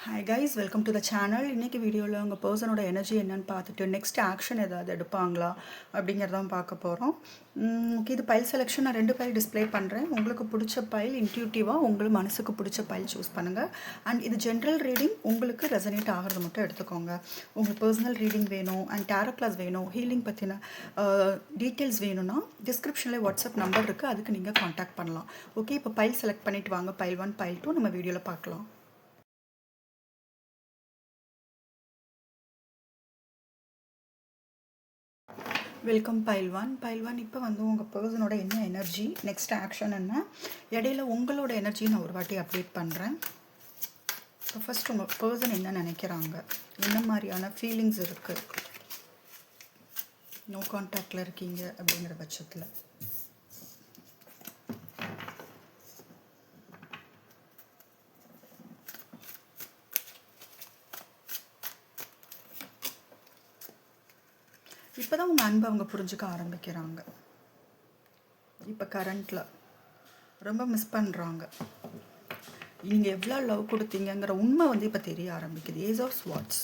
Hi guys, welcome to the channel. இன்றைக்கி வீடியோவில் உங்கள் பர்சனோட எனர்ஜி என்னன்னு பார்த்துட்டு நெக்ஸ்ட் ஆக்ஷன் ஏதாவது எடுப்பாங்களா அப்படிங்கிறதான் பார்க்க போகிறோம். இது பைல் செலெக்ஷன் நான் 2 பைல் டிஸ்பிளே பண்ணுறேன். உங்களுக்கு பிடிச்ச பைல் இன்ட்யூட்டிவாக உங்களுக்கு மனசுக்கு பிடிச்ச பைல் சூஸ் பண்ணுங்கள். அண்ட் இது ஜென்ரல் ரீடிங், உங்களுக்கு ரெசனேட் ஆகிறது மட்டும் எடுத்துக்கோங்க. உங்களுக்கு பர்சனல் ரீடிங் வேணும் அண்ட் டேரோ கிளாஸ் வேணும், ஹீலிங் பற்றின டீட்டெயில்ஸ் வேணும்னா டிஸ்கிரிப்ஷனில் வாட்ஸ்அப் நம்பர் இருக்குது, அதுக்கு நீங்கள் காண்டாக்ட் பண்ணலாம். ஓகே, இப்போ பைல் செலக்ட் பண்ணிவிட்டு வாங்க. பைல் 1 பைல் 2 நம்ம வீடியோவில் பார்க்கலாம். Welcome file 1. இப்போ வந்து உங்கள் பர்சனோட என்ன எனர்ஜி, நெக்ஸ்ட் ஆக்ஷன் என்ன, இடையில உங்களோட எனர்ஜி நான் ஒரு வாட்டி அப்டேட் பண்ணுறேன். இப்போ ஃபஸ்ட் உங்கள் பர்சன் என்ன நினைக்கிறாங்க, என்ன மாதிரியான ஃபீலிங்ஸ் இருக்குது, நோ கான்டாக்டில் இருக்கீங்க அப்படிங்கிற பட்சத்தில். இப்போ தான் உங்கள் அன்பை அவங்க புரிஞ்சுக்க ஆரம்பிக்கிறாங்க. இப்போ கரண்ட்டில் ரொம்ப மிஸ் பண்ணுறாங்க. நீங்கள் எவ்வளோ லவ் கொடுத்தீங்கிற உண்மை வந்து இப்போ தெரிய ஆரம்பிக்குது. ஏஸ் ஆஃப் ஸ்வாட்ஸ்,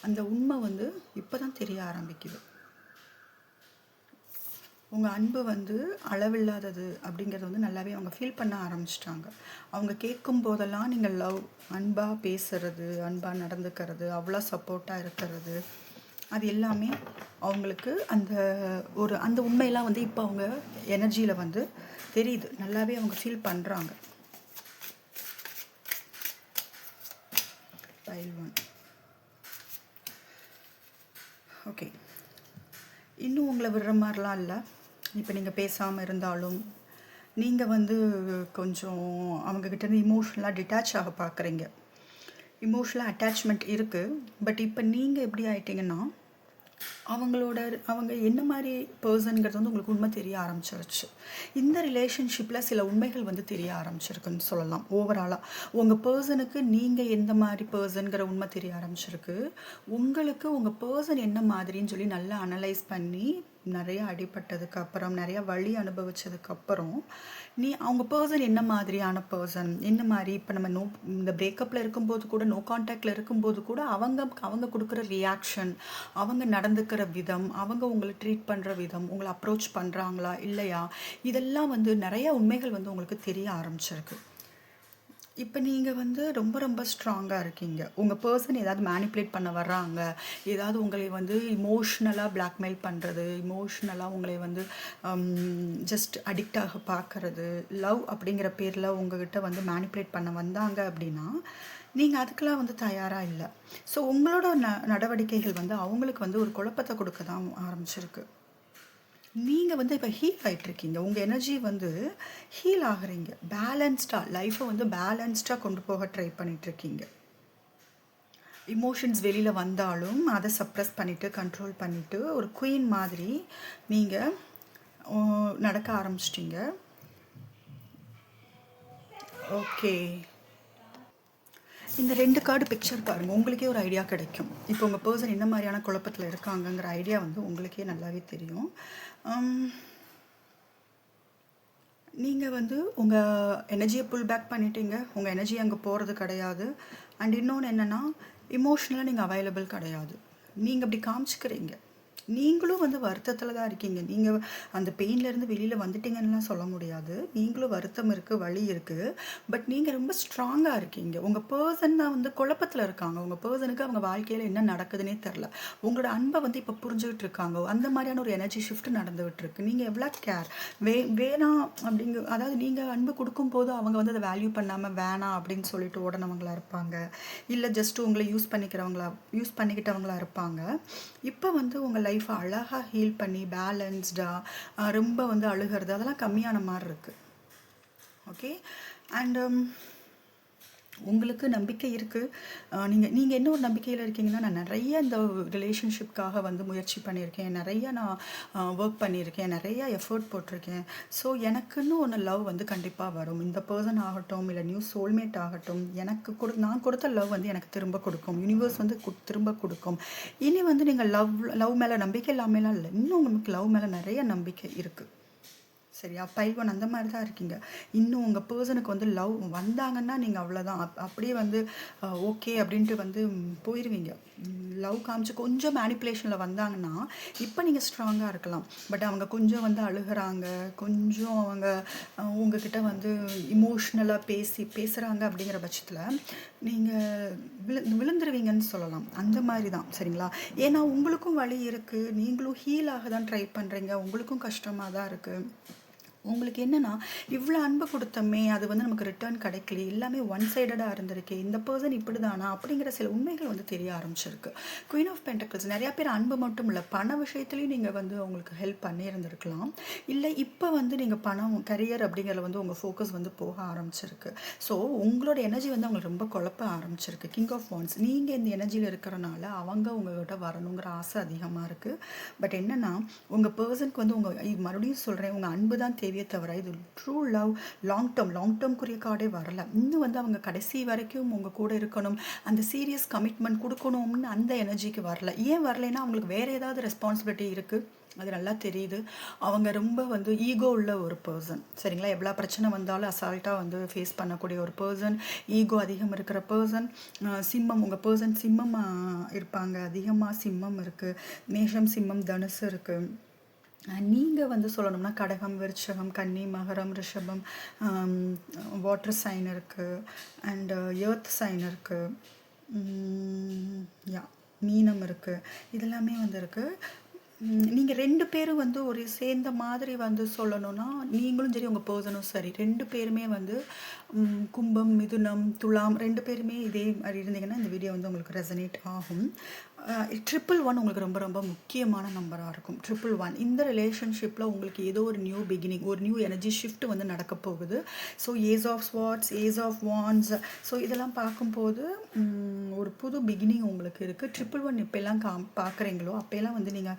அந்த உண்மை வந்து இப்போ தான் தெரிய ஆரம்பிக்குது. உங்கள் அன்பு வந்து அளவில்லாதது அப்படிங்கிறது வந்து நல்லாவே அவங்க ஃபீல் பண்ண ஆரம்பிச்சிட்டாங்க. அவங்க கேட்கும் போதெல்லாம் நீங்கள் லவ், அன்பாக பேசுகிறது, அன்பாக நடந்துக்கிறது, அவ்வளோ சப்போர்ட்டாக இருக்கிறது, அது எல்லாமே அவங்களுக்கு அந்த உண்மையெல்லாம் வந்து இப்போ அவங்க எனர்ஜியில் வந்து தெரியுது, நல்லாவே அவங்க ஃபீல் பண்ணுறாங்க. பைல் 1. ஓகே, இன்னும் உங்களை விடுற மாதிரிலாம் இல்லை. இப்போ நீங்கள் பேசாமல் இருந்தாலும் நீங்கள் வந்து கொஞ்சம் அவங்கக்கிட்டேருந்து இமோஷ்னலாக டிட்டாச் ஆக பார்க்குறீங்க. இமோஷ்னல் அட்டாச்மெண்ட் இருக்குது. பட் இப்போ நீங்கள் எப்படி ஆகிட்டீங்கன்னா, அவங்க என்ன மாதிரி பர்சன்கிறது வந்து உங்களுக்கு உண்மை தெரிய ஆரம்பிச்சிருச்சு. இந்த ரிலேஷன்ஷிப்பில் சில உண்மைகள் வந்து தெரிய ஆரம்பிச்சிருக்குன்னு சொல்லலாம். ஓவராலாக உங்கள் பர்சனுக்கு நீங்கள் எந்த மாதிரி பர்சன்கிற உண்மை தெரிய ஆரம்பிச்சிருக்கு. உங்களுக்கு உங்கள் பர்சன் என்ன மாதிரின்னு சொல்லி நல்லா அனலைஸ் பண்ணி நிறைய அடிபட்டதுக்கு அப்புறம், நிறைய வழி அனுபவிச்சதுக்கப்புறம், அவங்க பர்சன் என்ன மாதிரியான பர்சன், என்ன மாதிரி இப்போ நம்ம இந்த பிரேக்கப்பில் இருக்கும்போது கூட, நோ கான்டாக்டில் இருக்கும்போது கூட அவங்க கொடுக்குற ரியாக்ஷன், அவங்க நடந்துக்கிற விதம், அவங்க உங்களை ட்ரீட் பண்ணுற விதம், உங்களை அப்ரோச் பண்ணுறாங்களா இல்லையா, இதெல்லாம் வந்து நிறைய உண்மைகள் வந்து உங்களுக்கு தெரிய ஆரம்பிச்சிருக்கு. இப்போ நீங்கள் வந்து ரொம்ப ரொம்ப ஸ்ட்ராங்காக இருக்கீங்க. உங்கள் பர்சன் ஏதாவது மேனிப்புலேட் பண்ண வர்றாங்க, ஏதாவது உங்களை வந்து இமோஷ்னலாக பிளாக்மெயில் பண்ணுறது, இமோஷ்னலாக உங்களை வந்து ஜஸ்ட் அடிக்டாக பார்க்குறது, லவ் அப்படிங்கிற பேரில் உங்ககிட்ட வந்து மேனிப்புலேட் பண்ண வந்தாங்க அப்படின்னா, நீங்கள் அதுக்கெல்லாம் வந்து தயாராக இல்லை. ஸோ உங்களோட நடவடிக்கைகள் வந்து அவங்களுக்கு வந்து ஒரு குழப்பத்தை கொடுக்க தான் ஆரம்பிச்சிருக்கு. நீங்கள் வந்து இப்போ ஹீல் ஆகிட்டுருக்கீங்க. உங்கள் எனர்ஜி வந்து ஹீல் ஆகுறீங்க. பேலன்ஸ்டாக லைஃப்பை வந்து பேலன்ஸ்டாக கொண்டு போக ட்ரை பண்ணிகிட்ருக்கீங்க. இமோஷன்ஸ் வெளியில் வந்தாலும் அதை சப்ரஸ் பண்ணிவிட்டு, கண்ட்ரோல் பண்ணிவிட்டு, ஒரு குயின் மாதிரி நீங்கள் நடக்க ஆரம்பிச்சிட்டிங்க. ஓகே, இந்த 2 கார்டு பிக்சர் பாருங்கள், உங்களுக்கே ஒரு ஐடியா கிடைக்கும். இப்போ உங்கள் பர்சன் என்ன மாதிரியான குழப்பத்தில் இருக்காங்கங்கிற ஐடியா வந்து உங்களுக்கே நல்லாவே தெரியும். நீங்கள் வந்து உங்கள் எனர்ஜியை புல் பேக் பண்ணிட்டீங்க. உங்கள் எனர்ஜி அங்கே போகிறது கிடையாது. அண்ட் இன்னொன்று என்னென்னா, இமோஷ்னலாக நீங்கள் அவைலபிள் கிடையாது. நீங்கள் அப்படி காமிச்சிக்கிறீங்க. நீங்களும் வந்து வருத்தத்தில் தான் இருக்கீங்க. நீங்கள் அந்த பெயின்லேருந்து வெளியில் வந்துட்டீங்கன்னுலாம் சொல்ல முடியாது. நீங்களும் வருத்தம் இருக்குது, வலி இருக்குது. பட் நீங்கள் ரொம்ப ஸ்ட்ராங்காக இருக்கீங்க. உங்கள் பர்சன் தான் வந்து குழப்பத்தில் இருக்காங்க. உங்கள் பர்சனுக்கு அவங்க வாழ்க்கையில் என்ன நடக்குதுன்னே தெரில. உங்களோட அன்பை வந்து இப்போ புரிஞ்சுக்கிட்டு இருக்காங்க. அந்த மாதிரியான ஒரு எனர்ஜி ஷிஃப்ட் நடந்துகிட்ருக்கு. நீங்கள் எவ்வளோ கேர் வேணாம் அதாவது நீங்கள் அன்பு கொடுக்கும்போது அவங்க வந்து அதை வேல்யூ பண்ணாமல் வேணாம் அப்படின்னு சொல்லிட்டு ஓடனவங்களா இருப்பாங்க. இல்லை ஜஸ்ட் உங்களை யூஸ் பண்ணிக்கிட்டவங்களா இருப்பாங்க. இப்போ வந்து உங்கள் லைஃப்பை அழகாக ஹீல் பண்ணி பேலன்ஸ்டாக ரொம்ப வந்து அழுகிறது அதெல்லாம் கம்மியான மாதிரி இருக்குது. ஓகே, அண்ட் உங்களுக்கு நம்பிக்கை இருக்குது. நீங்கள் என்ன ஒரு நம்பிக்கையில் இருக்கீங்கன்னா, நான் நிறைய இந்த ரிலேஷன்ஷிப்காக வந்து முயற்சி பண்ணியிருக்கேன், நிறைய நான் ஒர்க் பண்ணியிருக்கேன், நிறைய எஃபர்ட் போட்டிருக்கேன். ஸோ எனக்குன்னு ஒன்று லவ் வந்து கண்டிப்பாக வரும். இந்த பர்சன் ஆகட்டும், இல்லை நியூ சோல்மேட் ஆகட்டும், நான் கொடுத்த லவ் வந்து எனக்கு திரும்ப கொடுக்கும். யூனிவர்ஸ் வந்து திரும்ப கொடுக்கும். இனி வந்து நீங்கள் லவ் மேலே நம்பிக்கை இல்லாமலாம் இல்லை, இன்னும் உங்களுக்கு லவ் மேலே நிறைய நம்பிக்கை இருக்குது. சரியா? பைல் 1 அந்த மாதிரி தான் இருக்கீங்க. இன்னும் உங்க பெர்சனுக்கு வந்து லவ் வந்தாங்கன்னா, நீங்க அவ்வளோதான். அப்படியே வந்து ஓகே அப்படின்ட்டு வந்து போயிருவீங்க. லவ் காமிச்சு கொஞ்சம் மேனிப்புலேஷன்ல வந்தாங்கன்னா, இப்ப நீங்க ஸ்ட்ராங்கா இருக்கலாம். பட் அவங்க கொஞ்சம் வந்து அழுகுறாங்க, கொஞ்சம் அவங்க உங்ககிட்ட வந்து இமோஷ்னலா பேசுறாங்க அப்படிங்கிற பட்சத்துல, நீங்க விழுந்துருவீங்கன்னு சொல்லலாம். அந்த மாதிரி தான். சரிங்களா? ஏன்னா உங்களுக்கும் வலி இருக்கு. நீங்களும் ஹீல் ஆக தான் ட்ரை பண்றீங்க. உங்களுக்கும் கஷ்டமா தான் இருக்கு. உங்களுக்கு என்னன்னா, இவ்ளோ அன்பு குடுத்தோமே, அது வந்து நமக்கு ரிட்டர்ன் கிடைக்கலயே, எல்லாமே ஒன் சைடடா இருந்திருக்கே, இந்த பெர்சன் இப்படிதானா? அப்படிங்கிற சில உண்மைகள் வந்து தெரிய ஆரம்பிச்சிருக்கு. குயின் ஆஃப் பென்டக்கிள்ஸ் நெறைய பேர் அன்பு மட்டும் இல்ல, பண விஷயத்திலயும் நீங்க வந்து அவங்களுக்கு ஹெல்ப் பண்ணியிருந்திருக்கலாம். இல்ல இப்ப வந்து நீங்க பணம், கரியர் அப்படிங்கிறதுல வந்து உங்க ஃபோக்கஸ் வந்து போக ஆரம்பிச்சிருக்கு. ஸோ உங்களோட எனர்ஜி வந்து அவங்களுக்கு ரொம்ப குழப்ப ஆரம்பிச்சிருக்கு. கிங் ஆஃப் வாண்ட்ஸ் நீங்க இந்த எனர்ஜில இருக்கிறனால, அவங்க உங்ககிட்ட வரணுங்கிற ஆசை அதிகமா இருக்கு. பட் என்னன்னா, உங்க பெர்சனுக்கு வந்து மறுபடியும் சொல்றேன், உங்க அன்பு தான் தேவையே தவிர, இது ட்ரூ லவ் லாங் டேர்ம்க்குரிய கார்டே வரல. இன்னும் வந்து அவங்க கடைசி வரைக்கும் உங்க கூட இருக்கணும், அந்த சீரியஸ் கமிட்மெண்ட் குடுக்கணும்னு அந்த எனர்ஜிக்கு வரல. ஏன் வரலைன்னா, அவங்களுக்கு வேற ஏதாவது ரெஸ்பான்சிபிலிட்டி இருக்கு. அது நல்லா தெரியுது. அவங்க ரொம்ப வந்து ஈகோ உள்ள ஒரு பெர்சன். சரிங்களா? எவ்வளோ பிரச்சனை வந்தாலும் அசால்ட்டா வந்து ஃபேஸ் பண்ணக்கூடிய ஒரு பெர்சன். ஈகோ அதிகம் இருக்கிற பெர்சன். சிம்மம் உங்க பெர்சன் சிம்மம் இருப்பாங்க. அதிகமா சிம்மம் இருக்கு. மேஷம், சிம்மம், தனுசு இருக்கு. நீங்க வந்து சொல்லணும்னா கடகம், விருச்சகம், கன்னி, மகரம், ரிஷபம், வாட்டர் சைன் இருக்கு. அண்ட் எர்த் சைன் இருக்கு. யா மீனம் இருக்கு. இதெல்லாமே வந்து இருக்கு. நீங்க 2 பேரும் வந்து ஒரு சேர்ந்த மாதிரி வந்து சொல்லணும்னா, நீங்களும் சரி, உங்க பெர்சனும் சரி, 2 பேருமே வந்து கும்பம், மிதுனம், துலாம் 2 பேருமே இதே மாரி இருந்தீங்கன்னா, இந்த வீடியோ வந்து உங்களுக்கு ரெசனேட் ஆகும். 111 உங்களுக்கு ரொம்ப ரொம்ப முக்கியமான நம்பரா இருக்கும். 111 இந்த ரிலேஷன்ஷிப்ல உங்களுக்கு ஏதோ ஒரு நியூ பிகினிங், ஒரு நியூ எனர்ஜி ஷிஃப்ட் வந்து நடக்க போகுது. So ace of swords, ace of wands, so இதெல்லாம் பார்க்கும்போது ஒரு புது பிகினிங் உங்களுக்கு இருக்கு. 111 இப்பெல்லாம் பார்க்குறீங்களோ, அப்போல்லாம் வந்து நீங்க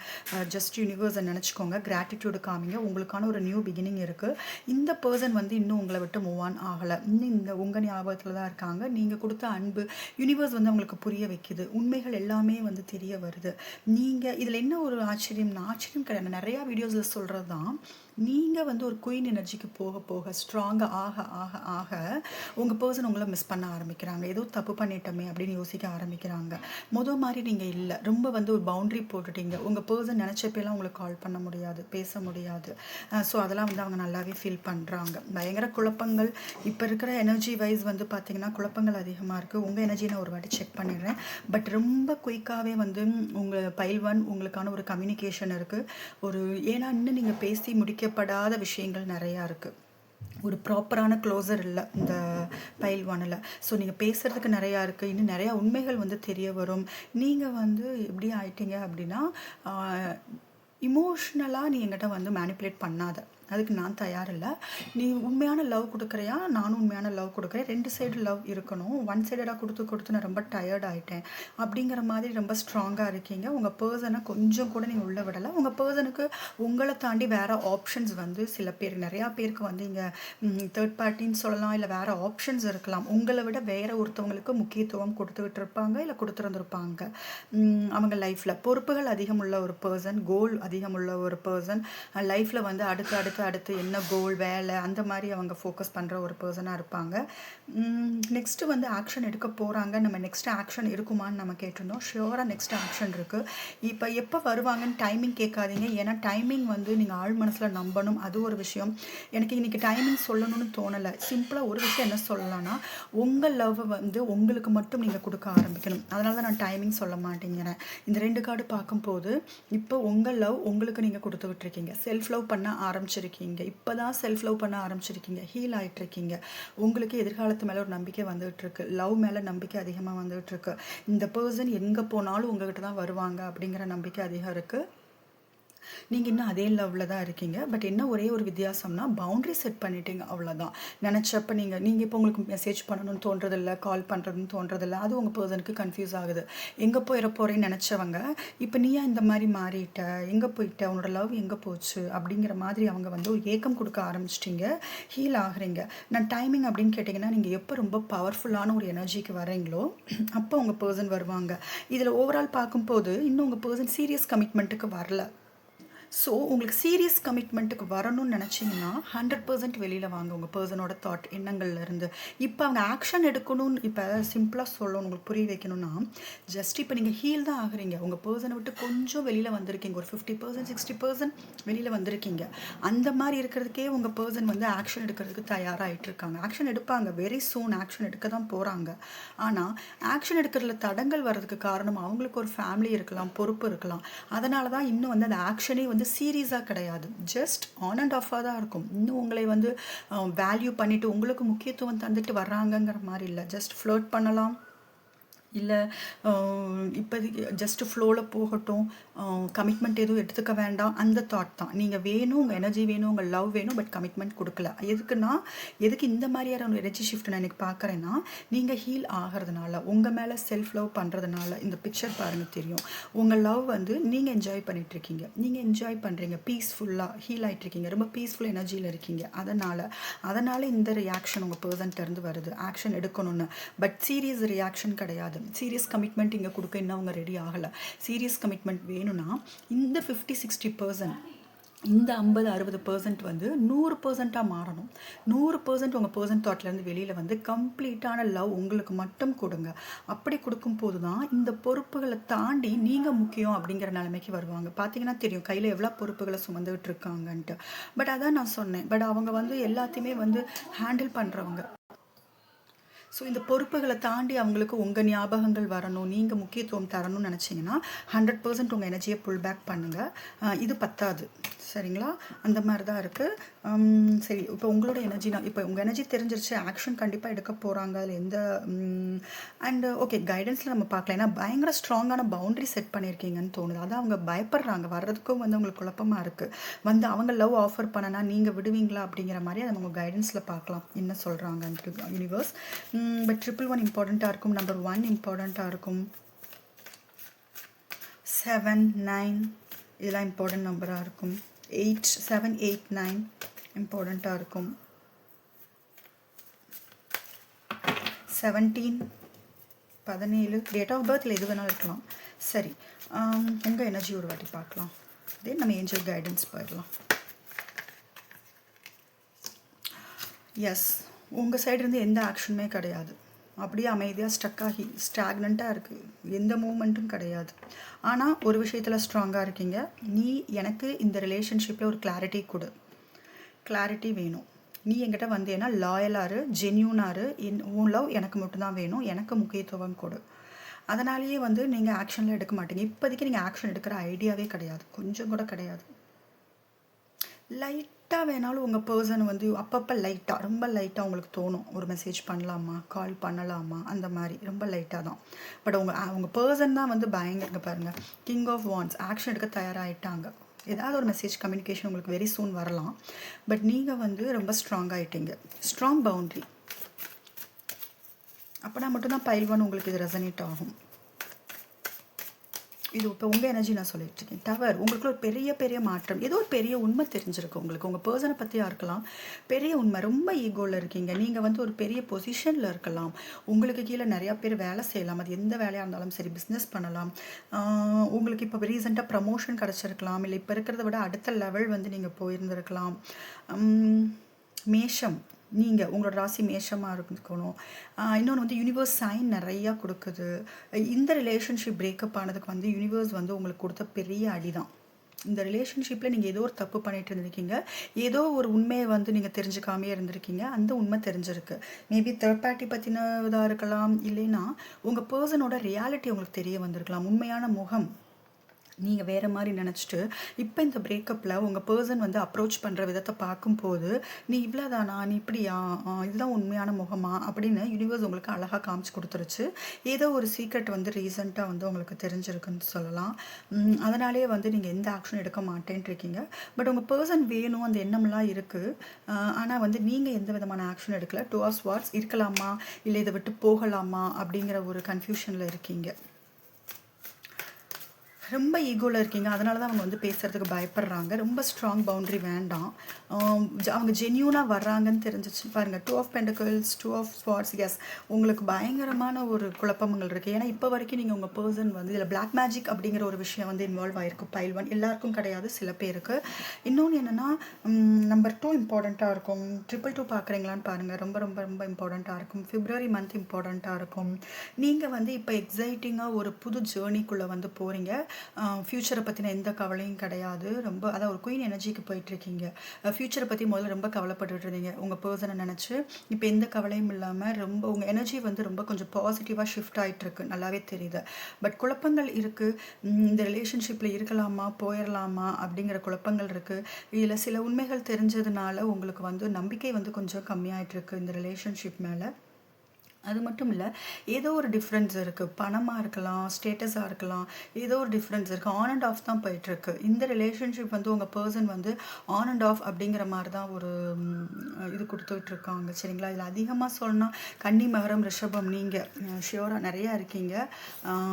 ஜஸ்ட் யூனிவர்ஸை நினச்சிக்கோங்க. கிராட்டிடியூடு காமிங்க. உங்களுக்கான ஒரு நியூ பிகினிங் இருக்கு. இந்த பர்சன் வந்து இன்னும் உங்களை விட்டு மூவ் ஆன் ஆகலை. இன்னும் இந்த உங்க ஞாபகத்தில் தான் இருக்காங்க. நீங்க கொடுத்த அன்பு யூனிவர்ஸ் வந்து அவங்களுக்கு புரிய வைக்குது. உண்மைகள் எல்லாமே வந்து தெரிய வருது. நீங்க இதுல என்ன ஒரு ஆச்சரியம்னா, ஆச்சரியம் கிடையாது, நிறைய வீடியோஸ்ல சொல்றது தான், நீங்க வந்து ஒரு குயின் எனர்ஜிக்கு போக போக ஸ்ட்ராங்கா ஆக ஆக ஆக உங்க பர்சன் உங்களை மிஸ் பண்ண ஆரம்பிக்கிறாங்க. ஏதோ தப்பு பண்ணிட்டோமே அப்படின்னு யோசிக்க ஆரம்பிக்கிறாங்க. மாதிரி நீங்க இல்லை. ரொம்ப வந்து ஒரு பவுண்டரி போட்டுட்டீங்க. உங்க பர்சன் நினைச்சப்பெல்லாம் உங்களுக்கு கால் பண்ண முடியாது, பேச முடியாது. ஸோ அதெல்லாம் வந்து அவங்க நல்லாவே ஃபீல் பண்றாங்க. பயங்கர குழப்பங்கள் இப்போ இருக்கிற எனர்ஜி வைஸ் வந்து பார்த்தீங்கன்னா குழப்பங்கள் அதிகமாக இருக்குது. உங்கள் எனர்ஜி நான் ஒரு வாட்டி செக் பண்ணிடுறேன். பட் ரொம்ப குயிக்காகவே வந்து உங்கள் பைல் 1 உங்களுக்கான ஒரு கம்யூனிகேஷன் இருக்குது. ஒரு ஏன்னா இன்னும் நீங்கள் பேசி முடிக்கப்படாத விஷயங்கள் நிறையா இருக்குது. ஒரு ப்ராப்பரான க்ளோசர் இல்லை இந்த பைல் 1ல். ஸோ நீங்கள் பேசுகிறதுக்கு நிறையா இருக்குது. இன்னும் நிறையா உண்மைகள் வந்து தெரிய வரும். நீங்கள் வந்து எப்படி ஆயிட்டீங்க அப்படின்னா, இமோஷ்னலாக நீ என்கிட்ட வந்து மேனிப்புலேட் பண்ணாத, அதுக்கு நான் தயார் இல்லை. நீ உண்மையான லவ் கொடுக்குறியா, நானும் உண்மையான லவ் கொடுக்குறேன். 2 சைடு லவ் இருக்கணும். ஒன் சைடடாக கொடுத்து நான் ரொம்ப டயர்ட் ஆகிட்டேன் அப்படிங்கிற மாதிரி ரொம்ப ஸ்ட்ராங்காக இருக்கீங்க. உங்கள் பர்சனை கொஞ்சம் கூட நீங்கள் உள்ள விடலை. உங்கள் பர்சனுக்கு உங்களை தாண்டி வேறு ஆப்ஷன்ஸ் வந்து சில பேர், நிறையா பேருக்கு வந்து இங்கே தேர்ட் பார்ட்டின்னு சொல்லலாம், இல்லை வேறு ஆப்ஷன்ஸ் இருக்கலாம். உங்களை விட வேறு ஒருத்தவங்களுக்கு முக்கியத்துவம் கொடுத்துக்கிட்டு இருப்பாங்க, இல்லை கொடுத்துருந்துருப்பாங்க. அவங்க லைஃப்பில் பொறுப்புகள் அதிகம் உள்ள ஒரு பர்சன், கோல் அதிகம் உள்ள ஒரு பர்சன், லைஃப்பில் வந்து அடுத்து என்ன கோல், வேலை, அந்த மாதிரி அவங்க ஃபோக்கஸ் பண்ணுற ஒரு பர்சனாக இருப்பாங்க. நெக்ஸ்ட்டு வந்து ஆக்ஷன் எடுக்க போகிறாங்க. நம்ம நெக்ஸ்ட் ஆக்ஷன் இருக்குமான்னு நம்ம கேட்டிருந்தோம். ஷியோராக நெக்ஸ்ட் ஆக்ஷன் இருக்குது. இப்போ எப்போ வருவாங்கன்னு டைமிங் கேட்காதீங்க. ஏன்னா டைமிங் வந்து நீங்கள் ஆழ் மனசில் நம்பணும். அது ஒரு விஷயம். எனக்கு இன்றைக்கி டைமிங் சொல்லணும்னு தோணலை. சிம்பிளாக ஒரு விஷயம் என்ன சொல்லலாம்னா, உங்கள் லவ் வந்து உங்களுக்கு மட்டும் நீங்கள் கொடுக்க ஆரம்பிக்கணும். அதனால தான் நான் டைமிங் சொல்ல மாட்டேங்கிறேன். இந்த 2 கார்டு பார்க்கும்போது இப்போ உங்கள் லவ் உங்களுக்கு நீங்கள் கொடுத்துக்கிட்டு இருக்கீங்க. செல்ஃப் லவ் பண்ண ஆரம்பிச்சிருக்கீங்க. இப்போ தான் செல்ஃப் லவ் பண்ண ஆரம்பிச்சிருக்கீங்க. ஹீல் ஆகிட்டு இருக்கீங்க. உங்களுக்கு எதிர்காலத்து மேலே ஒரு நம்பிக்கை வந்துகிட்டு இருக்கு. லவ் மேலே நம்பிக்கை அதிகமாக வந்துகிட்டு இருக்கு. இந்த பர்சன் எங்கே போனாலும் உங்ககிட்ட தான் வருவாங்க அப்படிங்கிற நம்பிக்கை அதிகம் இருக்குது. நீங்கள் இன்னும் அதே லெவலில் தான் இருக்கீங்க. பட் என்ன ஒரே ஒரு வித்தியாசம்னா, பவுண்டரி செட் பண்ணிட்டீங்க, அவ்வளோதான். நினச்சப்ப நீங்கள் இப்போ உங்களுக்கு மெசேஜ் பண்ணணும்னு தோன்றதில்லை, கால் பண்ணுறதுன்னு தோன்றதில்லை. அது உங்கள் பர்சனுக்கு கன்ஃபியூஸ் ஆகுது. எங்கே போயிட போகிறேன்னு நினச்சவங்க இப்போ நீயா இந்த மாதிரி மாறிட்ட, எங்கே போயிட்ட, உன்னோட லவ் எங்கே போச்சு அப்படிங்கிற மாதிரி அவங்க வந்து ஒரு ஏக்கம் கொடுக்க ஆரம்பிச்சிட்டிங்க. ஹீல் ஆகுறீங்க. நான் டைமிங் அப்படின்னு கேட்டிங்கன்னா, நீங்கள் எப்போ ரொம்ப பவர்ஃபுல்லான ஒரு எனர்ஜிக்கு வரீங்களோ அப்போ உங்கள் பர்சன் வருவாங்க. இதில் ஓவரால் பார்க்கும்போது இன்னும் உங்கள் பர்சன் சீரியஸ் கமிட்மெண்ட்டுக்கு வரல. ஸோ உங்களுக்கு சீரியஸ் கமிட்மெண்ட்டுக்கு வரணும்னு நினச்சிங்கன்னா 100% வெளியில் வாங்க உங்கள் பர்சனோட தாட் எண்ணங்கள்லேருந்து. இப்போ அவங்க ஆக்ஷன் எடுக்கணும்னு இப்போ சிம்பிளாக சொல்லணும் உங்களுக்கு புரிய வைக்கணும்னா, ஜஸ்ட் இப்போ நீங்கள் ஹீல் தான் ஆகுறீங்க. உங்கள் பர்சனை விட்டு கொஞ்சம் வெளியில் வந்திருக்கீங்க, ஒரு 50% 60% வெளியில் வந்திருக்கீங்க. அந்த மாதிரி இருக்கிறதுக்கே உங்கள் பர்சன் வந்து ஆக்ஷன் எடுக்கிறதுக்கு தயாராகிட்டு இருக்காங்க. ஆக்ஷன் எடுப்பாங்க, வெரி சூன் ஆக்ஷன் எடுக்க தான் போகிறாங்க. ஆனால் ஆக்ஷன் எடுக்கிறதுல தடங்கள் வர்றதுக்கு காரணம் அவங்களுக்கு ஒரு ஃபேமிலி இருக்கலாம், பொறுப்பு இருக்கலாம். அதனால தான் இன்னும் வந்து அந்த ஆக்ஷனே வந்து சீரியஸாக கிடையாது, ஜஸ்ட் ஆன் அண்ட் ஆஃபாக தான் இருக்கும். இன்னும் உங்களை வந்து வேல்யூ பண்ணிவிட்டு உங்களுக்கு முக்கியத்துவம் தந்துட்டு வர்றாங்கங்கிற மாதிரி இல்லை. ஜஸ்ட் ஃப்ளர்ட் பண்ணலாம், இல்லை இப்போதைக்கு ஜஸ்ட்டு ஃப்ளோவில் போகட்டும், கமிட்மெண்ட் எதுவும் எடுத்துக்க வேண்டாம், அந்த தாட் தான். நீங்கள் வேணும், உங்கள் எனர்ஜி வேணும், உங்கள் லவ் வேணும், பட் கமிட்மெண்ட் கொடுக்கல. எதுக்குன்னா எதுக்கு இந்த மாதிரியான ஒரு எனர்ஜி ஷிஃப்ட் நான் எனக்கு பார்க்குறேன்னா, நீங்கள் ஹீல் ஆகிறதுனால, உங்கள் மேலே செல்ஃப் லவ் பண்ணுறதுனால. இந்த பிக்சர் பாருங்கள் தெரியும், உங்கள் லவ் வந்து நீங்கள் என்ஜாய் பண்ணிகிட்ருக்கீங்க, நீங்கள் என்ஜாய் பண்ணுறீங்க, பீஸ்ஃபுல்லாக ஹீல் ஆகிட்ருக்கீங்க, ரொம்ப பீஸ்ஃபுல் எனர்ஜியில் இருக்கீங்க. அதனால் இந்த ரியாக்ஷன் உங்கள் பர்சன்ட்டேருந்து வருது, ஆக்ஷன் எடுக்கணும்னு. பட் சீரியஸ் ரியாக்ஷன் கிடையாது. சீரியஸ் கமிட்மெண்ட் இங்கே கொடுக்க இன்னும் அவங்க ரெடி ஆகலை. சீரியஸ் கமிட்மெண்ட் வேணும்னா இந்த 50-60%, இந்த 50-60% வந்து 100%ஆக மாறணும். 100% உங்கள் பர்சன் தாட்லேருந்து வெளியில் வந்து கம்ப்ளீட்டான லவ் உங்களுக்கு மட்டும் கொடுங்க. அப்படி கொடுக்கும் போது தான் இந்த பொறுப்புகளை தாண்டி நீங்கள் முக்கியம் அப்படிங்கிற நிலைமைக்கு வருவாங்க. பார்த்தீங்கன்னா தெரியும் கையில் எவ்வளோ பொறுப்புகளை சுமந்துகிட்டு இருக்காங்கன்ட்டு. பட் அதான் நான் சொன்னேன், பட் அவங்க வந்து எல்லாத்தையுமே வந்து ஹேண்டில் பண்ணுறவங்க. ஸோ இந்த பொறுப்புகளை தாண்டி அவங்களுக்கு உங்கள் ஞாபகங்கள் வரணும், நீங்கள் முக்கியத்துவம் தரணும்னு நினச்சிங்கன்னா 100% உங்கள் எனர்ஜியை புல் பேக் பண்ணுங்கள். இது பத்தாது, சரிங்களா? அந்த மாதிரி தான் இருக்குது. சரி, இப்போ உங்களோட எனர்ஜி இப்போ உங்கள் எனர்ஜி தெரிஞ்சிருச்சு, ஆக்ஷன் கண்டிப்பாக எடுக்க போகிறாங்க. அதில் எந்த அண்டு ஓகே கைடன்ஸில் நம்ம பார்க்கலாம். ஏன்னா பயங்கர ஸ்ட்ராங்கான பவுண்டரி செட் பண்ணியிருக்கீங்கன்னு தோணுது. அதான் அவங்க பயப்படுறாங்க, வர்றதுக்கும் வந்து உங்களுக்கு குழப்பமாக இருக்குது. வந்து அவங்க லவ் ஆஃபர் பண்ணனா நீங்கள் விடுவீங்களா அப்படிங்கிற மாதிரி அதை உங்கள் கைடன்ஸில் பார்க்கலாம் என்ன சொல்கிறாங்கன்ட்டு யூனிவர்ஸ். பட் 111 இம்பார்ட்டண்ட்டாக இருக்கும், நம்பர் 1 இம்பார்ட்டண்ட்டாக இருக்கும், 7, 9 இதெல்லாம் இம்பார்ட்டண்ட் நம்பராக இருக்கும், 8, 7, 8, 9 இம்பார்ட்டண்ட்டாக இருக்கும், 17, 17 டேட் ஆஃப் பர்த்தில் எது வேணாலும் இருக்கலாம். சரி, உங்கள் எனர்ஜி ஒரு வாட்டி பார்க்கலாம், தென் நம்ம ஏஞ்சல் கைடன்ஸ் போயிடலாம். எஸ், உங்கள் சைட்லேருந்து எந்த ஆக்ஷனுமே கிடையாது, அப்படியே அமைதியாக ஸ்டக்காகி ஸ்டாக்னண்ட்டாக இருக்குது, எந்த மூமெண்ட்டும் கிடையாது. ஆனால் ஒரு விஷயத்தில் ஸ்ட்ராங்காக இருக்கீங்க, நீ எனக்கு இந்த ரிலேஷன்ஷிப்பில் ஒரு கிளாரிட்டி கொடு, கிளாரிட்டி வேணும், நீ என்கிட்ட வந்தேன்னா லாயலாரு, ஜென்யூனாரு, உன் லவ் எனக்கு மட்டும்தான் வேணும், எனக்கு முக்கியத்துவம் கொடு. அதனாலேயே வந்து நீங்கள் ஆக்ஷனில் எடுக்க மாட்டீங்க. இப்போதைக்கு நீங்கள் ஆக்ஷன் எடுக்கிற ஐடியாவே கிடையாது, கொஞ்சம் கூட கிடையாது. லைட்டாக வேணாலும் உங்கள் பர்சன் வந்து அப்பப்போ லைட்டாக, ரொம்ப லைட்டாக உங்களுக்கு தோணும், ஒரு மெசேஜ் பண்ணலாமா, கால் பண்ணலாமா, அந்த மாதிரி ரொம்ப லைட்டாக தான். பட் உங்கள் பர்சன் தான் வந்து பயங்கரங்க பாருங்கள், கிங் ஆஃப் வாண்ட்ஸ், ஆக்ஷன் எடுக்க தயாராகிட்டாங்க. ஏதாவது ஒரு மெசேஜ் கம்யூனிகேஷன் உங்களுக்கு வெரி சூன் வரலாம். பட் நீங்கள் வந்து ரொம்ப ஸ்ட்ராங் ஆகிட்டீங்க, ஸ்ட்ராங் பவுண்ட்ரி. அப்போனா மட்டும்தான் பைல் 1 உங்களுக்கு இது ரெசனேட் ஆகும். இது இப்போ உங்கள் எனர்ஜி நான் சொல்லிட்டு இருக்கேன். டவர் உங்களுக்குள்ள ஒரு பெரிய பெரிய மாற்றம், ஏதோ ஒரு பெரிய உண்மை தெரிஞ்சிருக்கு உங்களுக்கு, உங்கள் பர்சனை பற்றியாக இருக்கலாம். பெரிய உண்மை, ரொம்ப ஈகோவில் இருக்கீங்க, நீங்கள் வந்து ஒரு பெரிய பொசிஷனில் இருக்கலாம், உங்களுக்கு கீழே நிறையா பேர் வேலை செய்யலாம், அது எந்த வேலையாக இருந்தாலும் சரி, பிஸ்னஸ் பண்ணலாம். உங்களுக்கு இப்போ ரீசெண்டாக ப்ரமோஷன் கிடச்சிருக்கலாம், இல்லை இப்போ இருக்கிறத விட அடுத்த லெவல் வந்து நீங்கள் போயிருந்திருக்கலாம். மேஷம், நீங்கள் உங்களோட ராசி மேஷமாக இருக்கணும். இன்னொன்று வந்து யூனிவர்ஸ் சைன் நிறையா கொடுக்குது. இந்த ரிலேஷன்ஷிப் பிரேக்கப் ஆனதுக்கு வந்து யூனிவர்ஸ் வந்து உங்களுக்கு கொடுத்த பெரிய அடி தான். இந்த ரிலேஷன்ஷிப்பில் நீங்கள் ஏதோ ஒரு தப்பு பண்ணிட்டு இருந்திருக்கீங்க, ஏதோ ஒரு உண்மையை வந்து நீங்கள் தெரிஞ்சுக்காமே இருந்திருக்கீங்க, அந்த உண்மை தெரிஞ்சிருக்கு. மேபி தேர்ட் பார்ட்டி பற்றினதாக இருக்கலாம், இல்லைன்னா உங்கள் பர்சனோட ரியாலிட்டி உங்களுக்கு தெரிய வந்திருக்கலாம், உண்மையான முகம் நீங்கள் வேறு மாதிரி நினச்சிட்டு. இப்போ இந்த பிரேக்கப்பில் உங்கள் பர்சன் வந்து அப்ரோச் பண்ணுற விதத்தை பார்க்கும்போது, நீ இவ்வளோதானா, நீ இப்படியா, இதுதான் உண்மையான முகமா அப்படின்னு யூனிவர்ஸ் உங்களுக்கு அழகாக காமிச்சு கொடுத்துருச்சு. ஏதோ ஒரு சீக்ரெட் வந்து ரீசெண்டாக வந்து உங்களுக்கு தெரிஞ்சிருக்குன்னு சொல்லலாம். அதனாலேயே வந்து நீங்கள் எந்த ஆக்ஷன் எடுக்க மாட்டேன்ட்டு இருக்கீங்க. பட் உங்கள் பர்சன் வேணும், அந்த எண்ணம்லாம் இருக்குது. ஆனால் வந்து நீங்கள் எந்த விதமான ஆக்ஷன் எடுக்கல. 2 ஆஃப் ஸ்வார்ட்ஸ் இருக்கலாமா, இல்லை இதை விட்டு போகலாமா அப்படிங்கிற ஒரு கன்ஃபியூஷனில் இருக்கீங்க. ரொம்ப ஈகோவில் இருக்கீங்க. அதனால தான் அவங்க வந்து பேசுகிறதுக்கு பயப்படுறாங்க. ரொம்ப ஸ்ட்ராங் பவுண்ட்ரி வேண்டாம். அவங்க ஜென்யூனாக வர்றாங்கன்னு தெரிஞ்சிச்சு பாருங்கள். 2 of pentacles, 2 of swords. Yes, உங்களுக்கு பயங்கரமான ஒரு குழப்பங்கள் இருக்குது. ஏன்னா இப்போ வரைக்கும் நீங்கள் உங்கள் பர்சன் வந்து இதில் பிளாக் மேஜிக் அப்படிங்கிற ஒரு விஷயம் வந்து இன்வால்வ் ஆகிருக்கு. பைல் 1 எல்லாருக்கும் கிடையாது, சில பேருக்கு. இன்னொன்று என்னென்னா, நம்பர் 2 இம்பார்ட்டண்ட்டாக இருக்கும். 222 பார்க்குறீங்களான்னு பாருங்கள். ரொம்ப ரொம்ப ரொம்ப இம்பார்ட்டண்ட்டாக இருக்கும். பிப்ரவரி மந்த் இம்பார்ட்டண்ட்டாக இருக்கும். நீங்கள் வந்து இப்போ எக்ஸைட்டிங்காக ஒரு புது ஜேர்னிக்குள்ளே வந்து போகிறீங்க. ஃப்யூச்சரை பற்றின எந்த கவலையும் கிடையாது. ரொம்ப அதான் ஒரு குயின் எனர்ஜிக்கு போயிட்டுருக்கீங்க. ஃப்யூச்சரை பற்றி முதல்ல ரொம்ப கவலைப்பட்டுட்டு இருந்தீங்க உங்கள் பர்சனை நினச்சி. இப்போ எந்த கவலையும் இல்லாமல் ரொம்ப உங்கள் எனர்ஜி வந்து ரொம்ப கொஞ்சம் பாசிட்டிவாக ஷிஃப்ட் ஆகிட்டுருக்கு, நல்லாவே தெரியுது. பட் குழப்பங்கள் இருக்குது. இந்த ரிலேஷன்ஷிப்பில் இருக்கலாமா போயிடலாமா அப்படிங்கிற குழப்பங்கள் இருக்குது. இதில் சில உண்மைகள் தெரிஞ்சதுனால உங்களுக்கு வந்து நம்பிக்கை வந்து கொஞ்சம் கம்மியாகிட்டுருக்கு இந்த ரிலேஷன்ஷிப் மேலே. அது மட்டும் இல்லை, ஏதோ ஒரு டிஃப்ரென்ஸ் இருக்குது. பணமாக இருக்கலாம், ஸ்டேட்டஸாக இருக்கலாம், ஏதோ ஒரு டிஃப்ரென்ஸ் இருக்குது. ஆன் அண்ட் ஆஃப் தான் போயிட்டுருக்கு இந்த ரிலேஷன்ஷிப். வந்து உங்கள் பர்சன் வந்து ஆன் அண்ட் ஆஃப் அப்படிங்கிற மாதிரி தான் ஒரு இது கொடுத்துட்ருக்காங்க. சரிங்களா? இதில் அதிகமாக சொல்லணும்னா கன்னி, மகரம், ரிஷபம் நீங்கள் ஷியோராக நிறையா இருக்கீங்க.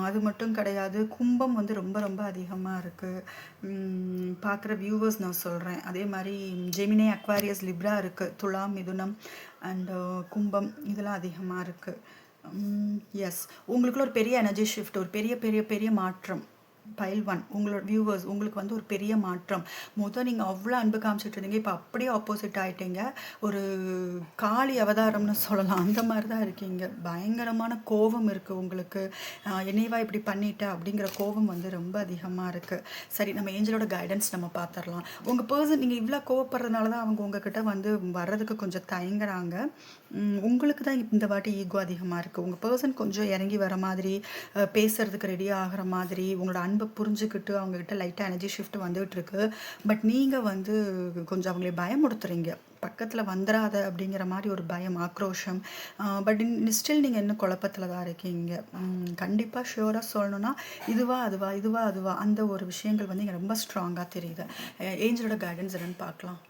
அது மட்டும் கிடையாது, கும்பம் வந்து ரொம்ப ரொம்ப அதிகமாக இருக்குது. பார்க்குற வியூவர்ஸ் நான் சொல்கிறேன். அதே மாதிரி ஜெமினி, அக்வாரியஸ், லிப்ரா இருக்குது. துலாம், மிதுனம் அண்டு கும்பம் இதெல்லாம் அதிகமாக இருக்குது. எஸ், உங்களுக்குள்ள ஒரு பெரிய எனர்ஜி ஷிஃப்ட், ஒரு பெரிய பெரிய பெரிய மாற்றம். பைல் 1 உங்களோட வியூவர்ஸ், உங்களுக்கு வந்து ஒரு பெரிய மாற்றம். நீங்கள் அவ்வளோ அன்பு காமிச்சிட்டு இருந்தீங்க, இப்போ அப்படியே ஆப்போசிட் ஆகிட்டீங்க. ஒரு காளி அவதாரம்னு சொல்லலாம், அந்த மாதிரி தான் இருக்கீங்க. பயங்கரமான கோபம் இருக்குது உங்களுக்கு. என்னைவா இப்படி பண்ணிட்ட அப்படிங்கிற கோபம் வந்து ரொம்ப அதிகமாக இருக்குது. சரி, நம்ம ஏஞ்சலோட கைடன்ஸ் நம்ம பார்த்துடலாம். உங்கள் பர்சன் நீங்கள் இவ்வளோ கோவப்படுறதுனால தான் அவங்க உங்ககிட்ட வந்து வர்றதுக்கு கொஞ்சம் தயங்குறாங்க. உங்களுக்கு தான் இந்த வாட்டி ஈகோ அதிகமாக இருக்குது. உங்கள் பர்சன் கொஞ்சம் இறங்கி வர மாதிரி, பேசுகிறதுக்கு ரெடி ஆகிற மாதிரி, உங்களோட அன்பை புரிஞ்சுக்கிட்டு அவங்கக்கிட்ட லைட்டாக எனர்ஜி ஷிஃப்ட் வந்துகிட்ருக்கு. பட் நீங்கள் வந்து கொஞ்சம் அவங்களே பயமுடுத்துறீங்க, பக்கத்தில் வந்துடாத அப்படிங்கிற மாதிரி ஒரு பயம், ஆக்ரோஷம். பட் ஸ்டில் நீங்கள் இன்னும் குழப்பத்தில் தான் இருக்கீங்க. கண்டிப்பாக ஷியோராக சொல்லணுன்னா இதுவா அதுவா, இதுவா அதுவா, அந்த ஒரு விஷயங்கள் வந்து இங்கே ரொம்ப ஸ்ட்ராங்காக தெரியுது. ஏஞ்சலோட கைடன்ஸ் என்னன்னு பார்க்கலாம்.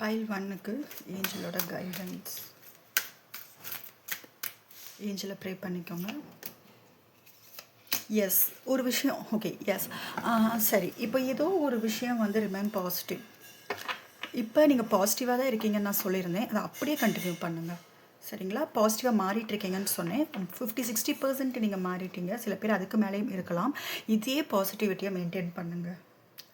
பைல் 1க்கு ஏஞ்சலோட கைடன்ஸ். ஏஞ்சலை ப்ரே பண்ணிக்கோங்க. எஸ், ஒரு விஷயம். ஓகே, எஸ், சரி. இப்போ ஏதோ ஒரு விஷயம் வந்து ரிமைன் பாசிட்டிவ். இப்போ நீங்கள் பாசிட்டிவாக தான் இருக்கீங்கன்னு நான் சொல்லியிருந்தேன், அதை அப்படியே கண்டினியூ பண்ணுங்கள். சரிங்களா? பாசிட்டிவாக மாறிட்டுருக்கீங்கன்னு சொன்னேன். 50-60% நீங்கள் மாறிட்டீங்க. சில பேர் அதுக்கு மேலேயும் இருக்கலாம். இதே பாசிட்டிவிட்டியை மெயின்டைன் பண்ணுங்கள்.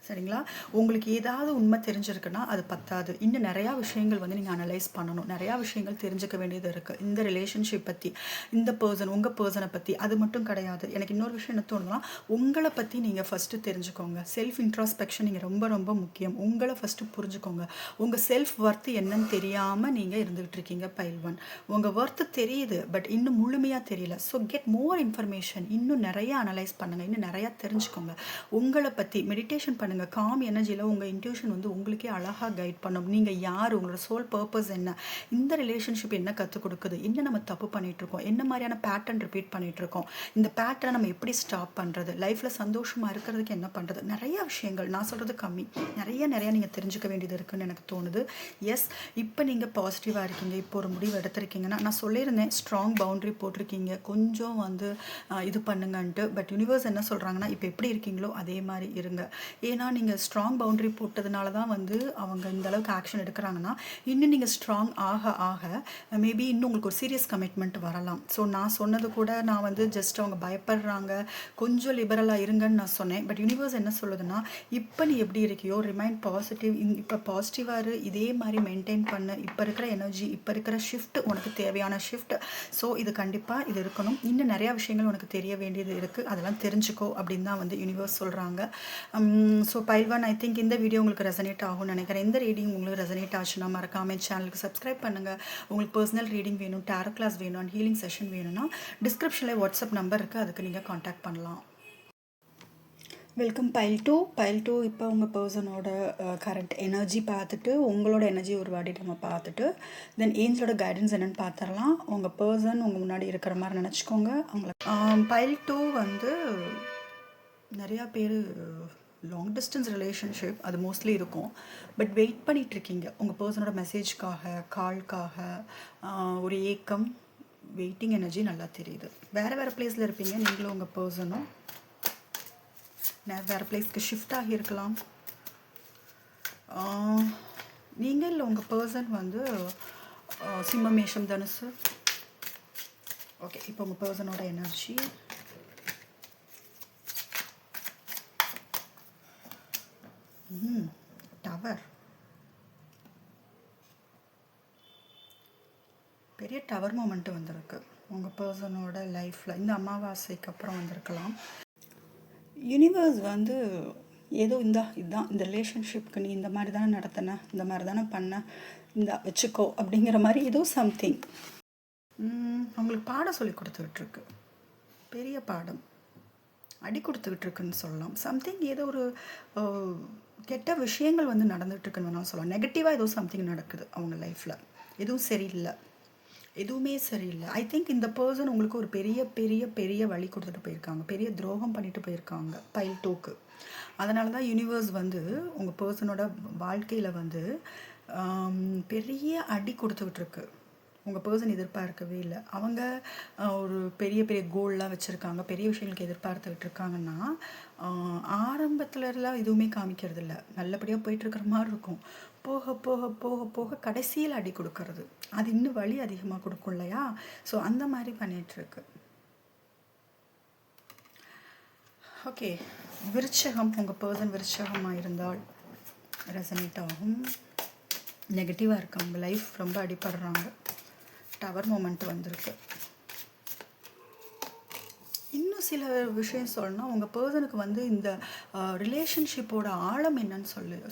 சரிங்களா? உங்களுக்கு ஏதாவது உண்மை தெரிஞ்சிருக்குன்னா அது பத்தாது. இன்னும் நிறையா விஷயங்கள் வந்து நீங்கள் அனலைஸ் பண்ணணும். நிறையா விஷயங்கள் தெரிஞ்சுக்க வேண்டியது இருக்குது இந்த ரிலேஷன்ஷிப் பற்றி, இந்த பர்சன், உங்கள் பர்சனை பற்றி. அது மட்டும் கிடையாது. எனக்கு இன்னொரு விஷயம் என்ன தோணுன்னா, உங்களை பற்றி நீங்கள் ஃபஸ்ட்டு தெரிஞ்சுக்கோங்க. செல்ஃப் இன்ட்ராஸ்பெக்ஷன் நீங்கள் ரொம்ப ரொம்ப முக்கியம். உங்களை ஃபஸ்ட்டு புரிஞ்சுக்கோங்க. உங்கள் செல்ஃப் ஒர்த்து என்னன்னு தெரியாமல் நீங்கள் இருந்துகிட்டு இருக்கீங்க பைல் 1. உங்கள் ஒர்த்து தெரியுது, பட் இன்னும் முழுமையாக தெரியல. So get more information. இன்னும் நிறையா அனலைஸ் பண்ணுங்கள், இன்னும் நிறையா தெரிஞ்சுக்கோங்க. உங்களை பற்றி மெடிடேஷன் பண்ணுங்கள். காம் எனர்ஜியில் உங்கள் இன்ட்யூஷன் வந்து உங்களுக்கே அழகாக கைட் பண்ணும். நீங்கள் யார், உங்களோட சோல் பர்பஸ் என்ன, இந்த ரிலேஷன்ஷிப் என்ன கற்றுக் கொடுக்குது, என்ன நம்ம தப்பு பண்ணிகிட்ருக்கோம், என்ன மாதிரியான பேட்டர்ன் ரிப்பீட் பண்ணிகிட்ருக்கோம், இந்த பேட்டர்னை நம்ம எப்படி ஸ்டாப் பண்ணுறது, லைஃப்பில் சந்தோஷமாக இருக்கிறதுக்கு என்ன பண்ணுறது, நிறையா விஷயங்கள். நான் சொல்கிறது கம்மி, நிறையா நீங்கள் தெரிஞ்சுக்க வேண்டியது இருக்குதுன்னு எனக்கு தோணுது. எஸ், இப்போ நீங்கள் பாசிட்டிவாக இருக்கீங்க. இப்போ ஒரு முடிவு எடுத்திருக்கீங்கன்னா, நான் சொல்லியிருந்தேன் ஸ்ட்ராங் பவுண்ட்ரி போட்டிருக்கீங்க, கொஞ்சம் வந்து இது பண்ணுங்கன்ட்டு. பட் யூனிவர்ஸ் என்ன சொல்கிறாங்கன்னா, இப்போ எப்படி இருக்கீங்களோ அதே மாதிரி இருங்க. ஏன்னா நீங்கள் ஸ்ட்ராங் பவுண்ட்ரி போட்டதுனால தான் வந்து அவங்க இந்த அளவுக்கு ஆக்ஷன் எடுக்கிறாங்கன்னா, இன்னும் நீங்கள் ஸ்ட்ராங் ஆக ஆக மேபி இன்னும் உங்களுக்கு ஒரு சீரியஸ் கமிட்மெண்ட் வரலாம். ஸோ நான் சொன்னது கூட நான் வந்து ஜஸ்ட் அவங்க பயப்படுறாங்க, கொஞ்சம் லிபரலாக இருங்கன்னு நான் சொன்னேன். பட் யூனிவர்ஸ் என்ன சொல்லுதுன்னா, இப்போ நீ எப்படி இருக்கியோ ரிமைன் பாசிட்டிவ். இப்போ பாசிட்டிவாக இதே மாதிரி மெயின்டைன் பண்ணு. இப்போ இருக்கிற எனர்ஜி, இப்போ இருக்கிற ஷிஃப்ட் உனக்கு தேவையான ஷிஃப்ட். ஸோ இது கண்டிப்பாக இது இருக்கணும். இன்னும் நிறையா விஷயங்கள் உனக்கு தெரிய வேண்டியது இருக்குது, அதெல்லாம் தெரிஞ்சுக்கோ அப்படின்னு தான் வந்து யூனிவர்ஸ் சொல்கிறாங்க. ஸோ பைல் 1, ஐ திங்க் இந்த வீடியோ உங்களுக்கு ரெசனேட் ஆகும்னு நினைக்கிறேன். இந்த ரீடிங் உங்களுக்கு ரெசனேட் ஆச்சுன்னா மறக்காமல் சேனலுக்கு சப்ஸ்கிரைப் பண்ணுங்கள். உங்களுக்கு பர்சனல் ரீடிங் வேணும், டேரோ கிளாஸ் வேணும், அண்ட் ஹீலிங் செஷன் வேணும்னா டிஸ்கிரிப்ஷனில் வாட்ஸ்அப் நம்பர் இருக்குது, அதுக்கு நீங்கள் காண்டாக்ட் பண்ணலாம். Welcome file 2. பைல் 2 இப்போ உங்கள் பர்சனோட கரண்ட் எனர்ஜி பார்த்துட்டு, உங்களோட எனர்ஜி ஒரு வாட்டி நம்ம பார்த்துட்டு, தென் ஏஞ்சலோட கைடன்ஸ் என்னென்னு பார்த்துடலாம். உங்கள் பர்சன் உங்கள் முன்னாடி இருக்கிற மாதிரி நினச்சிக்கோங்க. அவங்கள பைல் 2 வந்து நிறையா பேர் லாங் டிஸ்டன்ஸ் ரிலேஷன்ஷிப் அது மோஸ்ட்லி இருக்கும். பட் வெயிட் பண்ணிகிட்ருக்கீங்க உங்கள் பர்சனோட மெசேஜ்க்காக, கால்க்காக. ஒரு ஏக்கம், வெயிட்டிங் எனர்ஜி நல்லா தெரியுது. வேறு வேறு பிளேஸில் இருப்பீங்க நீங்களும் உங்கள் பர்சனும். வேறு பிளேஸ்க்கு ஷிஃப்ட் ஆகியிருக்கலாம். நீங்கள் இல்லை உங்கள் பர்சன் வந்து சிம்மம், மேஷம், தனுசு. ஓகே, இப்போ உங்கள் பர்சனோட எனர்ஜி. டவர், பெரிய டவர் மூமெண்ட்டு வந்திருக்கு உங்கள் பர்சனோட லைஃப்பில். இந்த அமாவாசைக்கு அப்புறம் வந்திருக்கலாம். யூனிவர்ஸ் வந்து ஏதோ இதுதான் இந்த ரிலேஷன்ஷிப்க்கு நீ இந்த மாதிரி தானே நடத்தின, இந்த மாதிரி தானே பண்ண, இந்த வச்சுக்கோ அப்படிங்கிற மாதிரி ஏதோ சம்திங் அவங்களுக்கு பாடம் சொல்லி கொடுத்துக்கிட்டுருக்கு. பெரிய பாடம் அடி கொடுத்துக்கிட்டு இருக்குன்னு சொல்லலாம். சம்திங் ஏதோ ஒரு கெட்ட விஷயங்கள் வந்து நடந்துகிட்ருக்குன்னு வேணாலும் சொல்லலாம். நெகட்டிவாக ஏதோ சம்திங் நடக்குது அவங்க லைஃப்பில். எதுவும் சரியில்லை, எதுவுமே சரியில்லை. ஐ திங்க் இந்த பர்சன் உங்களுக்கு ஒரு பெரிய பெரிய பெரிய வழி கொடுத்துட்டு போயிருக்காங்க, பெரிய துரோகம் பண்ணிட்டு போயிருக்காங்க பைல் 2க்கு. அதனால தான் யூனிவர்ஸ் வந்து உங்கள் பர்சனோட வாழ்க்கையில் வந்து பெரிய அடி கொடுத்துக்கிட்டு இருக்கு. உங்கள் பர்சன் எதிர்பார்க்கவே இல்லை. அவங்க ஒரு பெரிய பெரிய கோல்லாம் வச்சுருக்காங்க, பெரிய விஷயங்களுக்கு எதிர்பார்த்துக்கிட்டு இருக்காங்கன்னா ஆரம்பத்துலலாம் எதுவுமே காமிக்கிறது இல்லை. நல்லபடியாக போயிட்டுருக்கிற மாதிரி இருக்கும். போக போக போக போக கடைசியில் அடி கொடுக்கறது, அது இன்னும் வலி அதிகமாக கொடுக்கும் இல்லையா? ஸோ அந்த மாதிரி பண்ணிகிட்ருக்கு. ஓகே, விருச்சகம், உங்கள் பர்சன் விருச்சகமாக இருந்தால் ரெசனேட் ஆகும். நெகட்டிவாக இருக்கு, அவங்க லைஃப் ரொம்ப அடிப்படுறாங்க. டவர் மூமெண்ட் வந்திருக்கு. இன்னும் சில விஷயம் சொல்லணும். உங்கள் பர்சனுக்கு வந்து இந்த ரிலேஷன்ஷிப்போட ஆழம் என்னன்னு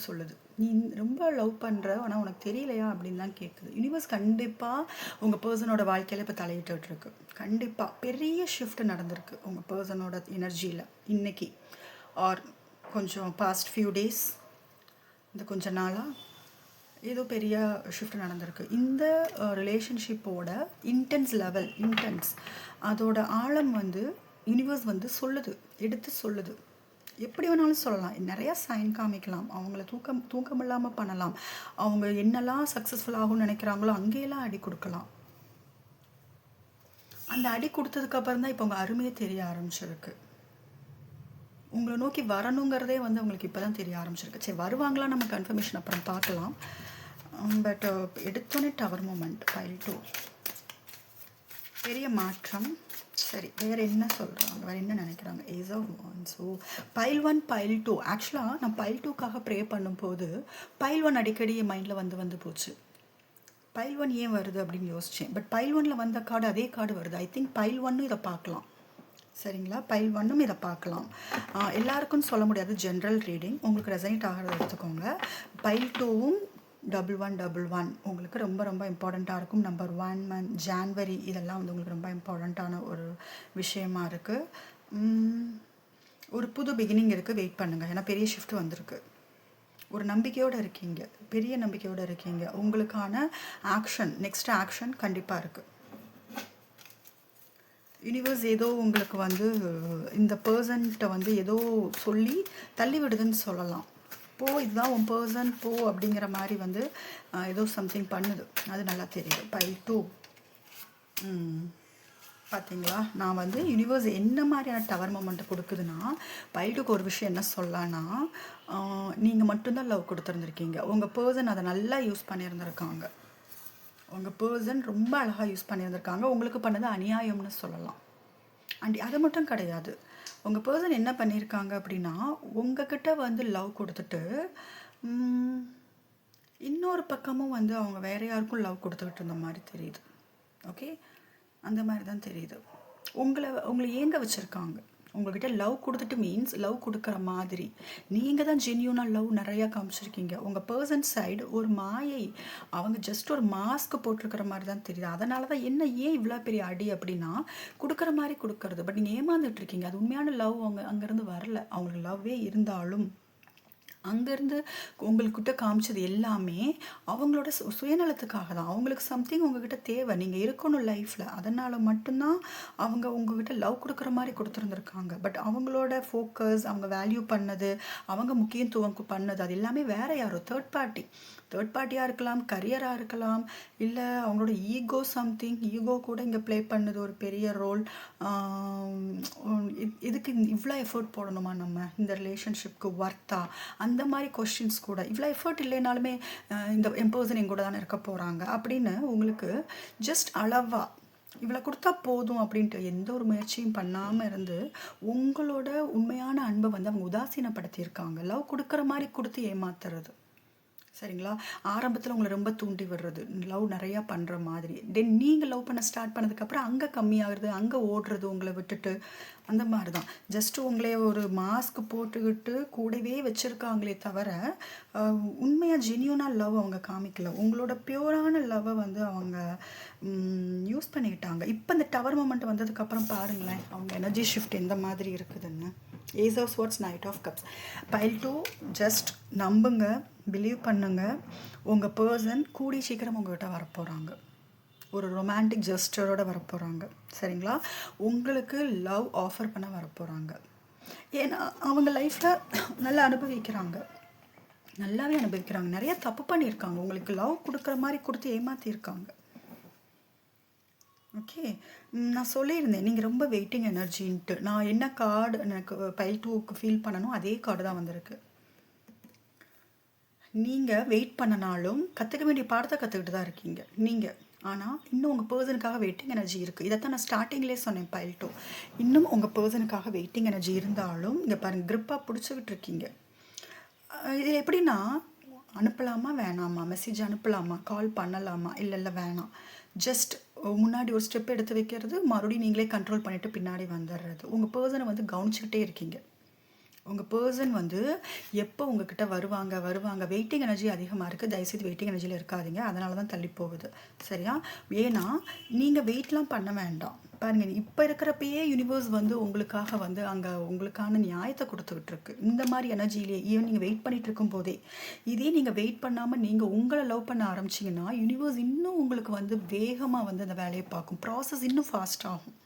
சொல்லுது. நீ ரொம்ப லவ் பண்ணுற, ஆனால் உனக்கு தெரியலையா அப்படின்லாம் கேட்குது. யூனிவர்ஸ் கண்டிப்பாக உங்கள் பர்சனோட வாழ்க்கையில் இப்போ தலையிட்டுருக்கு. கண்டிப்பாக பெரிய ஷிஃப்ட் நடந்திருக்கு உங்கள் பர்சனோட எனர்ஜியில் இன்னைக்கு, ஆர் கொஞ்சம் பாஸ்ட் ஃபியூ டேஸ், இந்த கொஞ்ச நாளாக ஏதோ பெரிய ஷிஃப்ட் நடந்திருக்கு. இந்த ரிலேஷன்ஷிப்போட இன்டென்ஸ் அதோட ஆழம் வந்து யூனிவர்ஸ் வந்து சொல்லுது, எடுத்து சொல்லுது. எப்படி வேணாலும் சொல்லலாம், நிறையா சைன் காமிக்கலாம், அவங்கள தூக்கம் இல்லாமல் பண்ணலாம், அவங்க என்னெல்லாம் சக்ஸஸ்ஃபுல் ஆகும்னு நினைக்கிறாங்களோ அங்கேயெல்லாம் அடி கொடுக்கலாம். அந்த அடி கொடுத்ததுக்கப்புறம் தான் இப்போ உங்கள் அருமையை தெரிய ஆரம்பிச்சிருக்கு. உங்களை நோக்கி வரணுங்கிறதே வந்து அவங்களுக்கு இப்போ தான் தெரிய ஆரம்பிச்சிருக்கு. சரி, வருவாங்களா நம்ம கன்ஃபர்மேஷன் அப்புறம் பார்க்கலாம். பட் எடுத்தோன்னே டவர் மூமெண்ட் பைல் 2 பெரிய மாற்றம். சரி, வேறு என்ன சொல்கிறாங்க, வேறு என்ன நினைக்கிறாங்க? Ace of wands. So pile 1 pile 2, ஆக்சுவலாக நான் பைல் 2க்காக ப்ரே பண்ணும்போது பைல் 1 அடிக்கடி என் மைண்டில் வந்து போச்சு. பைல் 1 ஏன் வருது அப்படின்னு யோசித்தேன். பட் பைல் 1ல் வந்த கார்டு அதே கார்டு வருது. ஐ திங்க் பைல் 1 இதை பார்க்கலாம். சரிங்களா, பைல் 1ம் இதை பார்க்கலாம். எல்லாருக்கும் சொல்ல முடியாது, ஜென்ரல் ரீடிங், உங்களுக்கு ரெசனேட் ஆகிறத எடுத்துக்கோங்க. பைல் 2வும் 1111 உங்களுக்கு ரொம்ப ரொம்ப இம்பார்ட்டண்ட்டாக இருக்கும். நம்பர் 1 மந்த் ஜான்வரி இதெல்லாம் வந்து உங்களுக்கு ரொம்ப இம்பார்ட்டண்ட்டான ஒரு விஷயமா இருக்குது. ஒரு புது பிகினிங் இருக்குது, வெயிட் பண்ணுங்கள். ஏன்னா பெரிய ஷிஃப்ட் வந்திருக்கு. ஒரு நம்பிக்கையோடு இருக்கீங்க, பெரிய நம்பிக்கையோடு இருக்கீங்க. உங்களுக்கான ஆக்ஷன், நெக்ஸ்ட் ஆக்ஷன் கண்டிப்பாக இருக்குது. யூனிவர்ஸ் ஏதோ உங்களுக்கு வந்து இந்த பர்சன்கிட்ட வந்து ஏதோ சொல்லி தள்ளி விடுதுன்னு சொல்லலாம். போ, இதுதான் உன் பர்சன், போ அப்படிங்கிற மாதிரி வந்து ஏதோ சம்திங் பண்ணுது, அது நல்லா தெரியுது. பைல் 2 பார்த்தீங்களா? நான் வந்து யூனிவர்ஸ் என்ன மாதிரியான டவர் மூமெண்ட்டை கொடுக்குதுன்னா, பைல் 2க்கு ஒரு விஷயம் என்ன சொல்லலான்னா, நீங்கள் மட்டும்தான் லவ் கொடுத்துருந்துருக்கீங்க. உங்கள் பர்சன் அதை நல்லா யூஸ் பண்ணியிருந்திருக்காங்க. உங்கள் பர்சன் ரொம்ப அழகாக யூஸ் பண்ணியிருந்திருக்காங்க. உங்களுக்கு பண்ணது அநியாயம்னு சொல்லலாம். அண்ட் அது மட்டும் கிடையாது, உங்கள் பர்சன் என்ன பண்ணியிருக்காங்க அப்படின்னா, உங்ககிட்ட வந்து லவ் கொடுத்துட்டு இன்னொரு பக்கமும் வந்து அவங்க வேற யாருக்கும் லவ் கொடுத்துக்கிட்டு இருந்த மாதிரி தெரியுது. ஓகே, அந்த மாதிரி தான் தெரியுது. உங்களை ஏங்க வச்சுருக்காங்க. உங்கள்கிட்ட லவ் கொடுத்துட்டு மீன்ஸ் லவ் கொடுக்குற மாதிரி நீங்கள் தான் ஜென்யூனாக லவ் நிறையா காமிச்சிருக்கீங்க. உங்கள் பர்சன் சைடு ஒரு மாயை, அவங்க ஜஸ்ட் ஒரு மாஸ்க் போட்டிருக்கிற மாதிரி தான் தெரியுது. அதனால தான் ஏன் இவ்வளோ பெரிய அடி அப்படின்னா, கொடுக்குற மாதிரி கொடுக்கறது. பட் நீங்கள் ஏமாந்துட்டுருக்கீங்க. அது உண்மையான லவ் அங்கேருந்து வரல. அவங்களுக்கு லவ்வே இருந்தாலும் அங்கேருந்து உங்கள்கிட்ட காமிச்சது எல்லாமே அவங்களோட சுயநலத்துக்காக தான். அவங்களுக்கு சம்திங் உங்ககிட்ட தேவை, நீங்கள் இருக்கணும் லைஃப்பில். அதனால் மட்டும்தான் அவங்க உங்ககிட்ட லவ் கொடுக்குற மாதிரி கொடுத்துருந்துருக்காங்க. பட் அவங்களோட ஃபோக்கஸ், அவங்க வேல்யூ பண்ணது, அவங்க முக்கியத்துவம் பண்ணது, அது எல்லாமே வேறு யாரோ தேர்ட் பார்ட்டி. தேர்ட் பார்ட்டியாக இருக்கலாம், கரியராக இருக்கலாம், இல்லை அவங்களோட ஈகோ சம்திங், ஈகோ கூட இங்கே ப்ளே பண்ணுது ஒரு பெரிய ரோல். இதுக்கு இவ்வளோ எஃபர்ட் போடணுமா நம்ம இந்த ரிலேஷன்ஷிப்க்கு ஒர்த்தா, அந்த மாதிரி கொஸ்டின்ஸ் கூட. இவ்வளோ எஃபர்ட் இல்லைனாலுமே இந்த எம்பர்சன் எங்கூட தானே இருக்க போகிறாங்க அப்படின்னு உங்களுக்கு ஜஸ்ட் அளவா இவ்வளோ கொடுத்தா போதும் அப்படின்ட்டு எந்த ஒரு முயற்சியும் பண்ணாமல் இருந்து உங்களோட உண்மையான அன்பை வந்து அவங்க உதாசீனப்படுத்தியிருக்காங்க. லவ் கொடுக்குற மாதிரி கொடுத்து ஏமாத்துறது, சரிங்களா? ஆரம்பத்தில் உங்களை ரொம்ப தூண்டி விடுறது, லவ் நிறையா பண்ணுற மாதிரி. தென் நீங்கள் லவ் பண்ண ஸ்டார்ட் பண்ணதுக்கப்புறம் அங்கே கம்மியாகிறது, அங்கே ஓடுறது உங்களை விட்டுட்டு, அந்த மாதிரி தான். ஜஸ்ட்டு உங்களே ஒரு மாஸ்க் போட்டுக்கிட்டு கூடவே வச்சுருக்காங்களே தவிர உண்மையாக ஜென்யூனாக லவ் அவங்க காமிக்கல. உங்களோட பியூரான லவ்வை வந்து அவங்க யூஸ் பண்ணிக்கிட்டாங்க. இப்போ இந்த டவர் மொமெண்ட் வந்ததுக்கப்புறம் பாருங்களேன் அவங்க எனர்ஜி ஷிஃப்ட் எந்த மாதிரி இருக்குதுன்னு. Ace of swords, knight of cups. Pile 2 just நம்புங்க, பிலீவ் பண்ணுங்க. உங்கள் பர்சன் கூடி சீக்கிரம் உங்கள்கிட்ட வரப்போகிறாங்க, ஒரு ரொமான்டிக் ஜெஸ்டரோட வரப்போகிறாங்க, சரிங்களா? உங்களுக்கு லவ் ஆஃபர் பண்ண வரப்போகிறாங்க. ஏன்னா அவங்க லைஃப்பில் நல்லா அனுபவிக்கிறாங்க, நல்லாவே அனுபவிக்கிறாங்க. நிறைய தப்பு பண்ணியிருக்காங்க, உங்களுக்கு லவ் கொடுக்குற மாதிரி கொடுத்து ஏமாற்றிருக்காங்க. ஓகே, நான் சொல்லியிருந்தேன் நீங்கள் ரொம்ப வெயிட்டிங் எனர்ஜின்ட்டு. நான் என்ன கார்டு எனக்கு பைல் 2க்கு ஃபீல் பண்ணணும் அதே கார்டு தான் வந்திருக்கு. நீங்கள் வெயிட் பண்ணனாலும் கற்றுக்க வேண்டிய பாடத்தை கற்றுக்கிட்டு தான் இருக்கீங்க நீங்கள். ஆனால் இன்னும் உங்கள் பர்சனுக்காக வெயிட்டிங் எனர்ஜி இருக்குது. இதைத்தான் நான் ஸ்டார்டிங்லேயே சொன்னேன் பைல் 2. இன்னும் உங்கள் பர்சனுக்காக வெயிட்டிங் எனர்ஜி இருந்தாலும் இங்கே பாருங்கள் க்ரிப்பாக பிடிச்சிக்கிட்டு இருக்கீங்க. இது எப்படின்னா, அனுப்பலாமா வேணாமா, மெசேஜ் அனுப்பலாமா, கால் பண்ணலாமா, இல்லை வேணாம், ஜஸ்ட் முன்னாடி ஒரு ஸ்டெப் எடுத்து வைக்கிறது, மறுபடியும் நீங்களே கண்ட்ரோல் பண்ணிவிட்டு பின்னாடி வந்துடுறது. உங்கள் பர்சனை வந்து கவனிச்சுக்கிட்டே இருக்கீங்க. உங்கள் பர்சன் வந்து எப்போ உங்ககிட்ட வருவாங்க. வெயிட்டிங் எனர்ஜி அதிகமாக இருக்குது, தயவுசெய்து வெயிட்டிங் எனர்ஜியில் இருக்காதீங்க, அதனால தான் தள்ளி போகுது, சரியா? ஏன்னா நீங்கள் வெயிட்லாம் பண்ண வேண்டாம். பாருங்கள், இப்போ இருக்கிறப்பயே யூனிவர்ஸ் வந்து உங்களுக்காக வந்து அங்கே உங்களுக்கான நியாயத்தை கொடுத்துக்கிட்டு இருக்கு. இந்த மாதிரி எனர்ஜியிலே ஈவன் நீங்கள் வெயிட் பண்ணிட்டு இருக்கும் போதே, இதே நீங்கள் வெயிட் பண்ணாமல் நீங்கள் உங்களை லவ் பண்ண ஆரம்பிச்சிங்கன்னா யூனிவர்ஸ் இன்னும் உங்களுக்கு வந்து வேகமாக வந்து அந்த வேலையை பார்க்கும். ப்ராசஸ் இன்னும் ஃபாஸ்ட் ஆகும்.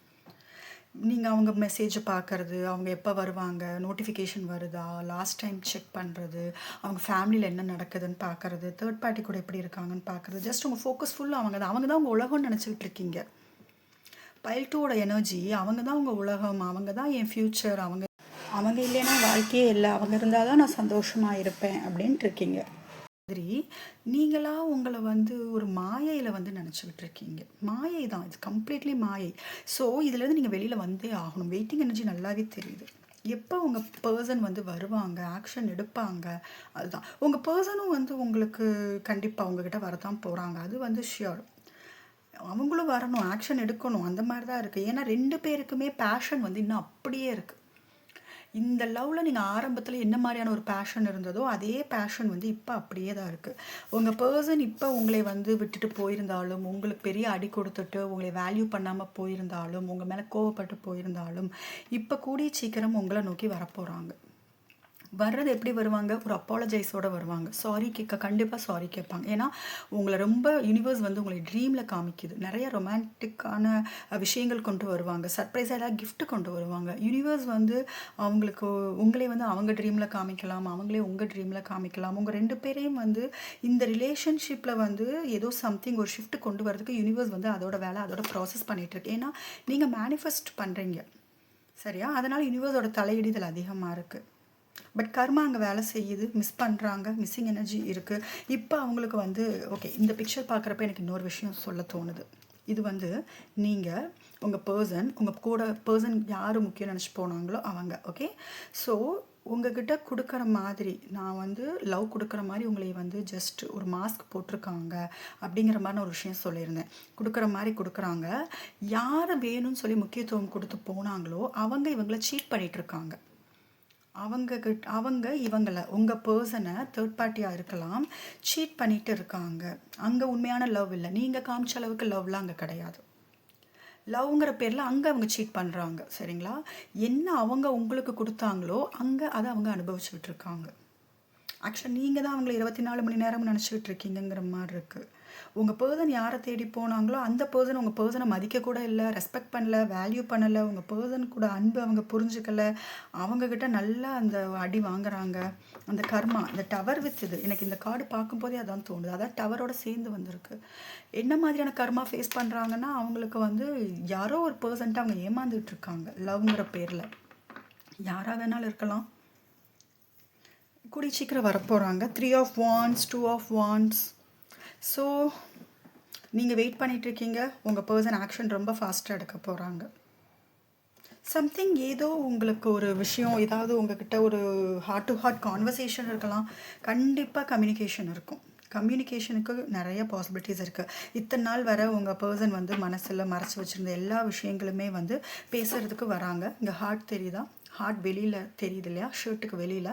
நீங்கள் அவங்க மெசேஜை பார்க்குறது, அவங்க எப்போ வருவாங்க, நோட்டிஃபிகேஷன் வருதா, லாஸ்ட் டைம் செக் பண்ணுறது, அவங்க ஃபேமிலியில் என்ன நடக்குதுன்னு பார்க்குறது, தேர்ட் பார்ட்டி கூட எப்படி இருக்காங்கன்னு பார்க்குறது, ஜஸ்ட் உங்கள் ஃபோக்கஸ் ஃபுல்லாக அவங்க தான் உங்கள் உலகம்னு நினச்சிக்கிட்டு இருக்கீங்க. பைல் 2வோட எனர்ஜி அவங்க தான் உங்கள் உலகம், அவங்க தான் என் ஃப்யூச்சர், அவங்க இல்லைன்னா வாழ்க்கையே இல்லை, அவங்க இருந்தால் தான் நான் சந்தோஷமாக இருப்பேன் அப்படின்ட்டு இருக்கீங்க. மாதிரி நீங்களாக உங்களை வந்து ஒரு மாயையில் வந்து நினச்சிக்கிட்டு இருக்கீங்க. மாயை தான் இது, கம்ப்ளீட்லி மாயை. ஸோ இதுலேருந்து நீங்கள் வெளியில் வந்தே ஆகணும். வெயிட்டிங் எனர்ஜி நல்லாவே தெரியுது. எப்போ உங்கள் பர்சன் வந்து வருவாங்க, ஆக்ஷன் எடுப்பாங்க, அதுதான். உங்கள் பர்சனும் வந்து உங்களுக்கு கண்டிப்பாக உங்ககிட்ட வரதான் போகிறாங்க, அது வந்து ஷியோர். அவங்களும் வரணும், ஆக்ஷன் எடுக்கணும், அந்த மாதிரி தான் இருக்குது. ஏன்னா 2 பேருக்குமே பேஷன் வந்து இன்னும் அப்படியே இருக்குது. இந்த லவ்வில் நீங்கள் ஆரம்பத்தில் என்ன மாதிரியான ஒரு பேஷன் இருந்ததோ அதே பேஷன் வந்து இப்போ அப்படியே தான் இருக்குது. உங்கள் பர்சன் இப்போ உங்களை வந்து விட்டுட்டு போயிருந்தாலும், உங்களுக்கு பெரிய அடி கொடுத்துட்டு உங்களை வேல்யூ பண்ணாமல் போயிருந்தாலும், உங்கள் மேலே கோவப்பட்டு போயிருந்தாலும், இப்போ கூடிய சீக்கிரம் உங்களை நோக்கி வரப்போகிறாங்க. வர்றது எப்படி வருவாங்க, ஒரு அப்பாலஜைஸோடு வருவாங்க, சாரி கண்டிப்பாக சாரி கேட்பாங்க. ஏன்னா உங்களை ரொம்ப யூனிவர்ஸ் வந்து உங்களை ட்ரீமில் காமிக்குது. நிறைய ரொமான்டிக்கான விஷயங்கள் கொண்டு வருவாங்க, சர்ப்ரைஸாக ஏதாவது கிஃப்ட் கொண்டு வருவாங்க. யூனிவர்ஸ் வந்து அவங்களுக்கு உங்களே வந்து அவங்க ட்ரீமில் காமிக்கலாம், அவங்களே உங்கள் ட்ரீமில் காமிக்கலாம். உங்கள் 2 பேரையும் வந்து இந்த ரிலேஷன்ஷிப்பில் வந்து ஏதோ சம்திங் ஒரு ஷிஃப்ட் கொண்டு வரதுக்கு யூனிவர்ஸ் வந்து அதோட வேலை, அதோட ப்ராசஸ் பண்ணிகிட்ருக்கு. ஏன்னா நீங்கள் மேனிஃபெஸ்ட் பண்ணுறீங்க, சரியா? அதனால் யூனிவர்ஸோட தலையீடுதல் அதிகமாக இருக்குது. பட் கர்மா அங்கே வேலை செய்யுது, மிஸ் பண்ணுறாங்க, மிஸ்ஸிங் எனர்ஜி இருக்குது. இப்போ அவங்களுக்கு வந்து ஓகே, இந்த பிக்சர் பார்க்குறப்ப எனக்கு இன்னொரு விஷயம் சொல்ல தோணுது. இது வந்து நீங்கள் உங்கள் உங்கள் கூட பர்சன் யார் முக்கியம் நினச்சி போனாங்களோ அவங்க, ஓகே. ஸோ உங்ககிட்ட கொடுக்குற மாதிரி, நான் வந்து லவ் கொடுக்குற மாதிரி உங்களை வந்து ஜஸ்ட் ஒரு மாஸ்க் போட்டிருக்காங்க அப்படிங்கிற மாதிரி ஒரு விஷயம் சொல்லியிருந்தேன். கொடுக்குற மாதிரி கொடுக்குறாங்க. யார் வேணும்னு சொல்லி முக்கியத்துவம் கொடுத்து போனாங்களோ அவங்க இவங்களை சீட் பண்ணிகிட்ருக்காங்க. அவங்க இவங்களை, உங்கள் பர்சனை தேர்ட் பார்ட்டியாக இருக்கலாம், சீட் பண்ணிட்டு இருக்காங்க. அங்கே உண்மையான லவ் இல்லை, நீங்கள் காமிச்ச அளவுக்கு லவ்லாம் அங்கே கிடையாது. லவ்ங்கிற பேரில் அங்கே அவங்க சீட் பண்ணுறாங்க, சரிங்களா? என்ன அவங்க உங்களுக்கு கொடுத்தாங்களோ அங்கே அதை அவங்க அனுபவிச்சுக்கிட்டு இருக்காங்க. ஆக்சுவலாக நீங்கள் தான் அவங்களை 24 மணி நேரம் நினச்சிக்கிட்டு இருக்கீங்கிற மாதிரி இருக்குது. உங்கள் பர்சன் யாரை தேடி போனாங்களோ அந்த பர்சன் உங்கள் பர்சனை மதிக்கக்கூட இல்லை, ரெஸ்பெக்ட் பண்ணல, வேல்யூ பண்ணலை, உங்கள் பர்சன் கூட அன்பு அவங்க புரிஞ்சுக்கலை, அவங்கக்கிட்ட நல்லா அந்த அடி வாங்குறாங்க. அந்த கர்மா, இந்த டவர் வித் இது எனக்கு இந்த கார்டு பார்க்கும்போதே அதான் தோணுது. அதான் டவரோட சேர்ந்து வந்திருக்கு. என்ன மாதிரியான கர்மா ஃபேஸ் பண்ணுறாங்கன்னா, அவங்களுக்கு வந்து யாரோ ஒரு பர்சன்ட்டு அவங்க ஏமாந்துட்டு இருக்காங்க லவ்ங்கிற பேரில். யாராக வேணாலும் இருக்கலாம். கூடி சீக்கிரம் வரப்போகிறாங்க. 3 of wands, 2 of wands. So நீங்கள் வெயிட் பண்ணிகிட்ருக்கீங்க. உங்கள் பர்சன் ஆக்ஷன் ரொம்ப ஃபாஸ்ட்டாக எடுக்க போகிறாங்க. சம்திங் ஏதோ உங்களுக்கு ஒரு விஷயம், ஏதாவது உங்ககிட்ட ஒரு ஹார்ட் டு ஹார்ட் கான்வர்சேஷன் இருக்கலாம். கண்டிப்பாக கம்யூனிகேஷன் இருக்கும். கம்யூனிகேஷனுக்கு நிறைய பாசிபிலிட்டிஸ் இருக்குது. இத்தனை நாள் வர உங்கள் பர்சன் வந்து மனசில் மறைச்சி வச்சுருந்த எல்லா விஷயங்களுமே வந்து பேசுகிறதுக்கு வராங்க. இங்கே ஹார்ட் தெரியுதா? ஹார்ட் வெளியில் தெரியுது இல்லையா, ஷர்ட்டுக்கு வெளியில்.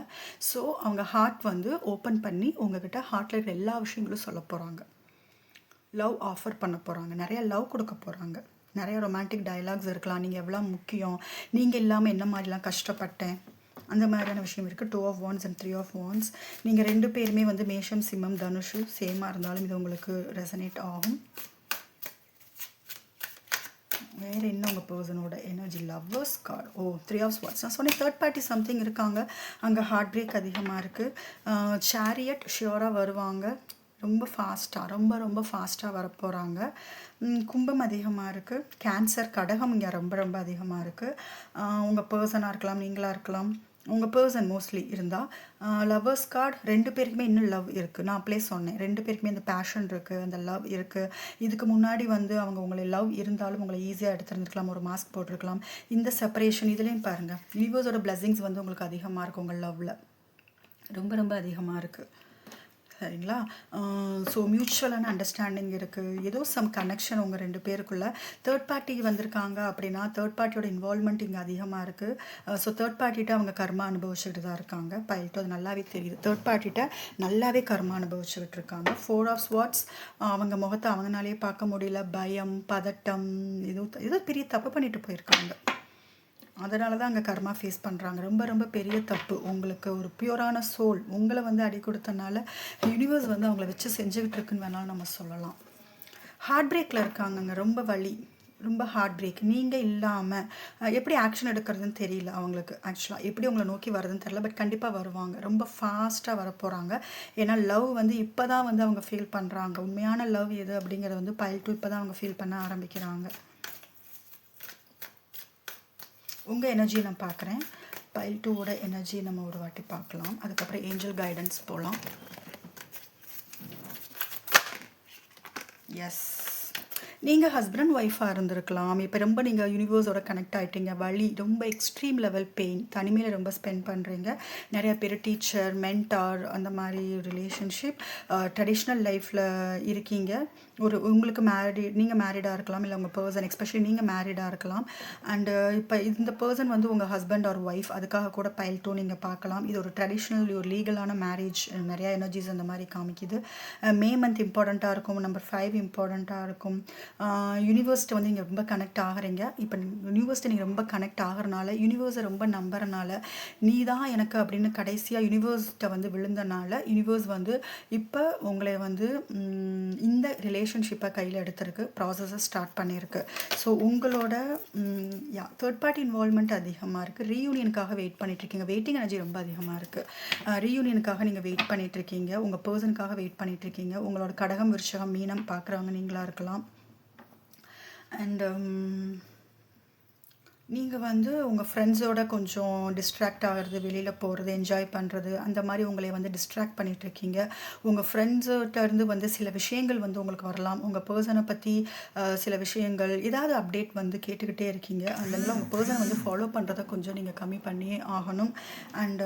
ஸோ அவங்க ஹார்ட் வந்து ஓப்பன் பண்ணி உங்ககிட்ட ஹார்ட்டில் இருக்கிற எல்லா விஷயங்களும் சொல்ல போகிறாங்க. லவ் ஆஃபர் பண்ண போகிறாங்க, நிறைய லவ் கொடுக்க போகிறாங்க. நிறைய ரொமான்டிக் டயலாக்ஸ் இருக்கலாம். நீங்கள் எவ்வளோ முக்கியம், நீங்கள் இல்லாமல் என்ன மாதிரிலாம் கஷ்டப்பட்டேன், அந்த மாதிரியான விஷயம் இருக்குது. 2 of wands and 3 of wands. நீங்கள் 2 பேருமே வந்து மேஷம், சிம்மம், தனுஷு சேமாக இருந்தாலும் இது உங்களுக்கு ரெசனேட் ஆகும். வேறு என்ன உங்கள் பர்சனோட energy? Lovers card. 3 of swords. நான் சொன்னேன் தேர்ட் பார்ட்டி சம்திங் இருக்காங்க. அங்கே ஹார்ட் பிரேக் அதிகமாக இருக்குது. சேரியட் ஷியோராக வருவாங்க. ரொம்ப ஃபாஸ்ட்டாக, ரொம்ப ஃபாஸ்ட்டாக வரப்போகிறாங்க. கும்பம் அதிகமாக இருக்குது. கேன்சர், கடகம் இங்கே ரொம்ப அதிகமாக இருக்குது. உங்கள் பர்சனாக இருக்கலாம், நீங்களாக இருக்கலாம். உங்கள் பர்சன் மோஸ்ட்லி இருந்தால் லவ்வர்ஸ் கார்டு. 2 பேருக்குமே இன்னும் லவ் இருக்குது. நான் அப்படியே சொன்னேன் 2 பேருக்குமே இந்த பேஷன் இருக்குது, அந்த லவ் இருக்குது. இதுக்கு முன்னாடி வந்து அவங்க உங்களை லவ் இருந்தாலும் உங்களை ஈஸியாக எடுத்துருந்துருக்கலாம், ஒரு மாஸ்க் போட்டிருக்கலாம். இந்த செப்பரேஷன் இதுலேயும் பாருங்கள், யூனிவர்ஸோட பிளெஸிங்ஸ் வந்து உங்களுக்கு அதிகமாக இருக்குது. உங்கள் லவ்வில் ரொம்ப அதிகமாக இருக்குது. சரிங்களா? ஸோ மியூச்சுவலான அண்டர்ஸ்டாண்டிங் இருக்குது. ஏதோ சம் கனெக்ஷன் உங்கள் 2 பேருக்குள்ளே. தேர்ட் பார்ட்டி வந்திருக்காங்க அப்படின்னா தேர்ட் பார்ட்டியோட இன்வால்மெண்ட் இங்கே அதிகமாக இருக்குது. ஸோ தேர்ட் பார்ட்டிகிட்ட அவங்க கர்மா அனுபவிச்சுக்கிட்டு தான் இருக்காங்க. பைல்ட்டு அது நல்லாவே தெரியுது. தேர்ட் பார்ட்டிகிட்ட நல்லாவே கர்மா அனுபவிச்சுக்கிட்டு இருக்காங்க. 4 ஆஃப் ஸ்வார்ட்ஸ். அவங்க முகத்தை அவங்களாலேயே பார்க்க முடியல. பயம், பதட்டம், ஏதோ பெரிய தப்பு பண்ணிட்டு போயிருக்காங்க. அதனால தான் அங்கே கர்மா ஃபேஸ் பண்ணுறாங்க. ரொம்ப பெரிய தப்பு. உங்களுக்கு ஒரு பியூரான சோல் உங்களை வந்து அடி கொடுத்தனால யூனிவர்ஸ் வந்து அவங்கள வச்சு செஞ்சுக்கிட்டு இருக்குன்னு வேணாலும் நம்ம சொல்லலாம். ஹார்ட் பிரேக்கில் இருக்காங்கங்க. ரொம்ப வலி, ரொம்ப ஹார்ட் பிரேக். நீங்கள் இல்லாமல் எப்படி ஆக்ஷன் எடுக்கிறதுன்னு தெரியல அவங்களுக்கு. ஆக்சுவலாக எப்படி உங்களை நோக்கி வருதுன்னு தெரியல. பட் கண்டிப்பாக வருவாங்க. ரொம்ப ஃபாஸ்ட்டாக வரப்போகிறாங்க. ஏன்னா லவ் வந்து இப்போ தான் வந்து அவங்க ஃபீல் பண்ணுறாங்க. உண்மையான லவ் எது அப்படிங்கிறத வந்து பைல் 2 இப்போ தான் அவங்க ஃபீல் பண்ண ஆரம்பிக்கிறாங்க. உங்கள் எனர்ஜி நான் பார்க்குறேன். பைல் 2ஓட எனர்ஜி நம்ம ஒரு வாட்டி பார்க்கலாம். அதுக்கப்புறம் ஏஞ்சல் கைடன்ஸ் போகலாம். எஸ், நீங்கள் ஹஸ்பண்ட் ஒய்ஃபாக இருந்திருக்கலாம். இப்போ ரொம்ப நீங்கள் யூனிவர்ஸோட கனெக்ட் ஆகிட்டீங்க. வலி, ரொம்ப எக்ஸ்ட்ரீம் லெவல் பெயின், தனிமையில் ரொம்ப ஸ்பெண்ட் பண்ணுறீங்க. நிறைய பேர் டீச்சர், மென்டார், அந்த மாதிரி ரிலேஷன்ஷிப், ட்ரெடிஷ்னல் லைஃப்பில் இருக்கீங்க. உங்களுக்கு நீங்கள் மேரிடாக இருக்கலாம், இல்லை உங்கள் பர்சன் எஸ்பெஷலி நீங்கள் மேரிடாக இருக்கலாம். அண்டு இப்போ இந்த பர்சன் வந்து உங்கள் ஹஸ்பண்ட் ஆர் ஒய்ஃப். அதுக்காக கூட பைல் 2 நீங்கள் பார்க்கலாம். இது ஒரு ட்ரெடிஷ்னல், ஒரு லீகலான மேரேஜ். நிறையா எனர்ஜிஸ் அந்த மாதிரி காமிக்குது. மே மந்த் இம்பார்ட்டண்ட்டாக இருக்கும். நம்பர் 5 இம்பார்ட்டண்ட்டாக இருக்கும். யூனிவர்ஸ்ட்டை வந்து நீங்கள் ரொம்ப கனெக்ட் ஆகிறீங்க. இப்போ யூனிவர்ஸ்ட்டை நீங்கள் ரொம்ப கனெக்ட் ஆகிறனால, யூனிவர்ஸை ரொம்ப நம்புறனால, நீ தான் எனக்கு அப்படின்னு கடைசியாக யூனிவர்ஸ்ட்டை வந்து விழுந்தனால யூனிவர்ஸ் வந்து இப்போ உங்களை வந்து இந்த ரிலேஷன்ஷிப்பை கையில் எடுத்திருக்கு, ப்ராசஸை ஸ்டார்ட் பண்ணியிருக்கு. ஸோ உங்களோட தேர்ட் பார்ட்டி இன்வால்மெண்ட் அதிகமாக இருக்குது. ரீயூனியனுக்காக வெயிட் பண்ணிகிட்ருக்கீங்க. வெயிட்டிங் எனர்ஜி ரொம்ப அதிகமாக இருக்குது. ரீயூனியனுக்காக நீங்கள் வெயிட் பண்ணிகிட்ருக்கீங்க. உங்கள் பர்சனுக்காக வெயிட் பண்ணிகிட்ருக்கீங்க. உங்களோட கடகம், விருஷகம், மீனம் பார்க்குறவங்க நீங்களாக இருக்கலாம். அண்ட் நீங்கள் வந்து உங்கள் ஃப்ரெண்ட்ஸோட கொஞ்சம் டிஸ்ட்ராக்ட் ஆகிறது, வெளியில் போகிறது, என்ஜாய் பண்ணுறது, அந்த மாதிரி உங்களை வந்து டிஸ்ட்ராக்ட் பண்ணிகிட்ருக்கீங்க. உங்கள் ஃப்ரெண்ட்ஸிட்டருந்து வந்து சில விஷயங்கள் வந்து உங்களுக்கு வரலாம். உங்கள் பர்சனை பற்றி சில விஷயங்கள், ஏதாவது அப்டேட் வந்து கேட்டுக்கிட்டே இருக்கீங்க. அதனால உங்கள் பர்சனை வந்து ஃபாலோ பண்ணுறதை கொஞ்சம் நீங்கள் கம்மி பண்ணியே ஆகணும். அண்ட்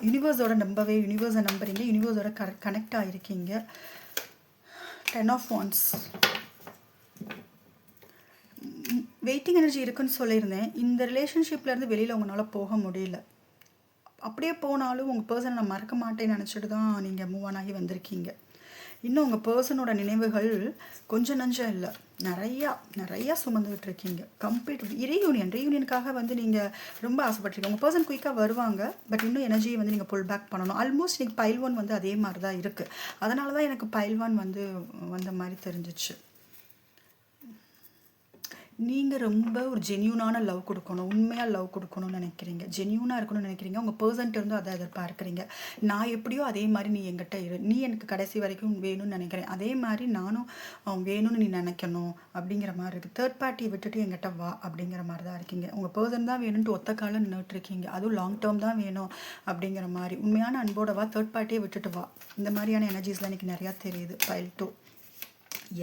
யூனிவர்ஸோட யூனிவர்ஸை நம்புறீங்க. யூனிவர்ஸோட கனெக்ட் ஆகிருக்கீங்க. 10 ஆஃப் வாண்ட்ஸ். வெயிட்டிங் எனர்ஜி இருக்குன்னு சொல்லியிருந்தேன். இந்த ரிலேஷன்ஷிப்லேருந்து வெளியில் உங்களால் போக முடியல. அப்படியே போனாலும் உங்கள் பர்சனை நான் மறக்க மாட்டேன்னு நினச்சிட்டு தான் நீங்கள் மூவ் ஆன் ஆகி வந்திருக்கீங்க. இன்னும் உங்கள் பர்சனோட நினைவுகள் கொஞ்சம் நஞ்சம் இல்லை, நிறையா சுமந்துக்கிட்டு இருக்கீங்க. கம்ப்ளீட் ரீயூனியனுக்காக வந்து நீங்கள் ரொம்ப ஆசைப்பட்டிருக்கீங்க. உங்கள் பர்சன் குயிக்காக வருவாங்க, பட் இன்னும் எனர்ஜியை வந்து நீங்கள் புல் பேக் பண்ணணும். ஆல்மோஸ்ட் நீங்கள் பைல் 1 வந்து அதே மாதிரி தான் இருக்குது. அதனால தான் எனக்கு பைல் 1 வந்து வந்த மாதிரி தெரிஞ்சிச்சு. நீங்கள் ரொம்ப ஒரு ஜென்யூனான லவ் கொடுக்கணும், உண்மையாக லவ் கொடுக்கணும்னு நினைக்கிறீங்க, ஜென்யூனாக இருக்கணும்னு நினைக்கிறீங்க. உங்கள் பர்சன்ட்டு இருந்தும் அதை எதிர்பார்க்குறீங்க. நான் எப்படியோ அதே மாதிரி நீ என்கிட்ட இரு, நீ எனக்கு கடைசி வரைக்கும் வேணும்னு நினைக்கிறேன், அதே மாதிரி நானும் வேணும்னு நீ நினைக்கணும் அப்படிங்கிற மாதிரி இருக்குது. தேர்ட் பார்ட்டியை விட்டுட்டு என்கிட்ட வா அப்படிங்கிற மாதிரி தான் இருக்கீங்க. உங்கள் பர்சன் தான் வேணும்ட்டு ஒத்த காலம் நின்றுட்டுருக்கீங்க, அதுவும் லாங் டேர்ம் தான் வேணும் அப்படிங்கிற மாதிரி. உண்மையான அன்போட வா, தேர்ட் பார்ட்டியை விட்டுட்டு வா. இந்த மாதிரியான எனர்ஜிஸ்லாம் எனக்கு நிறையா தெரியுது. பைல் 2.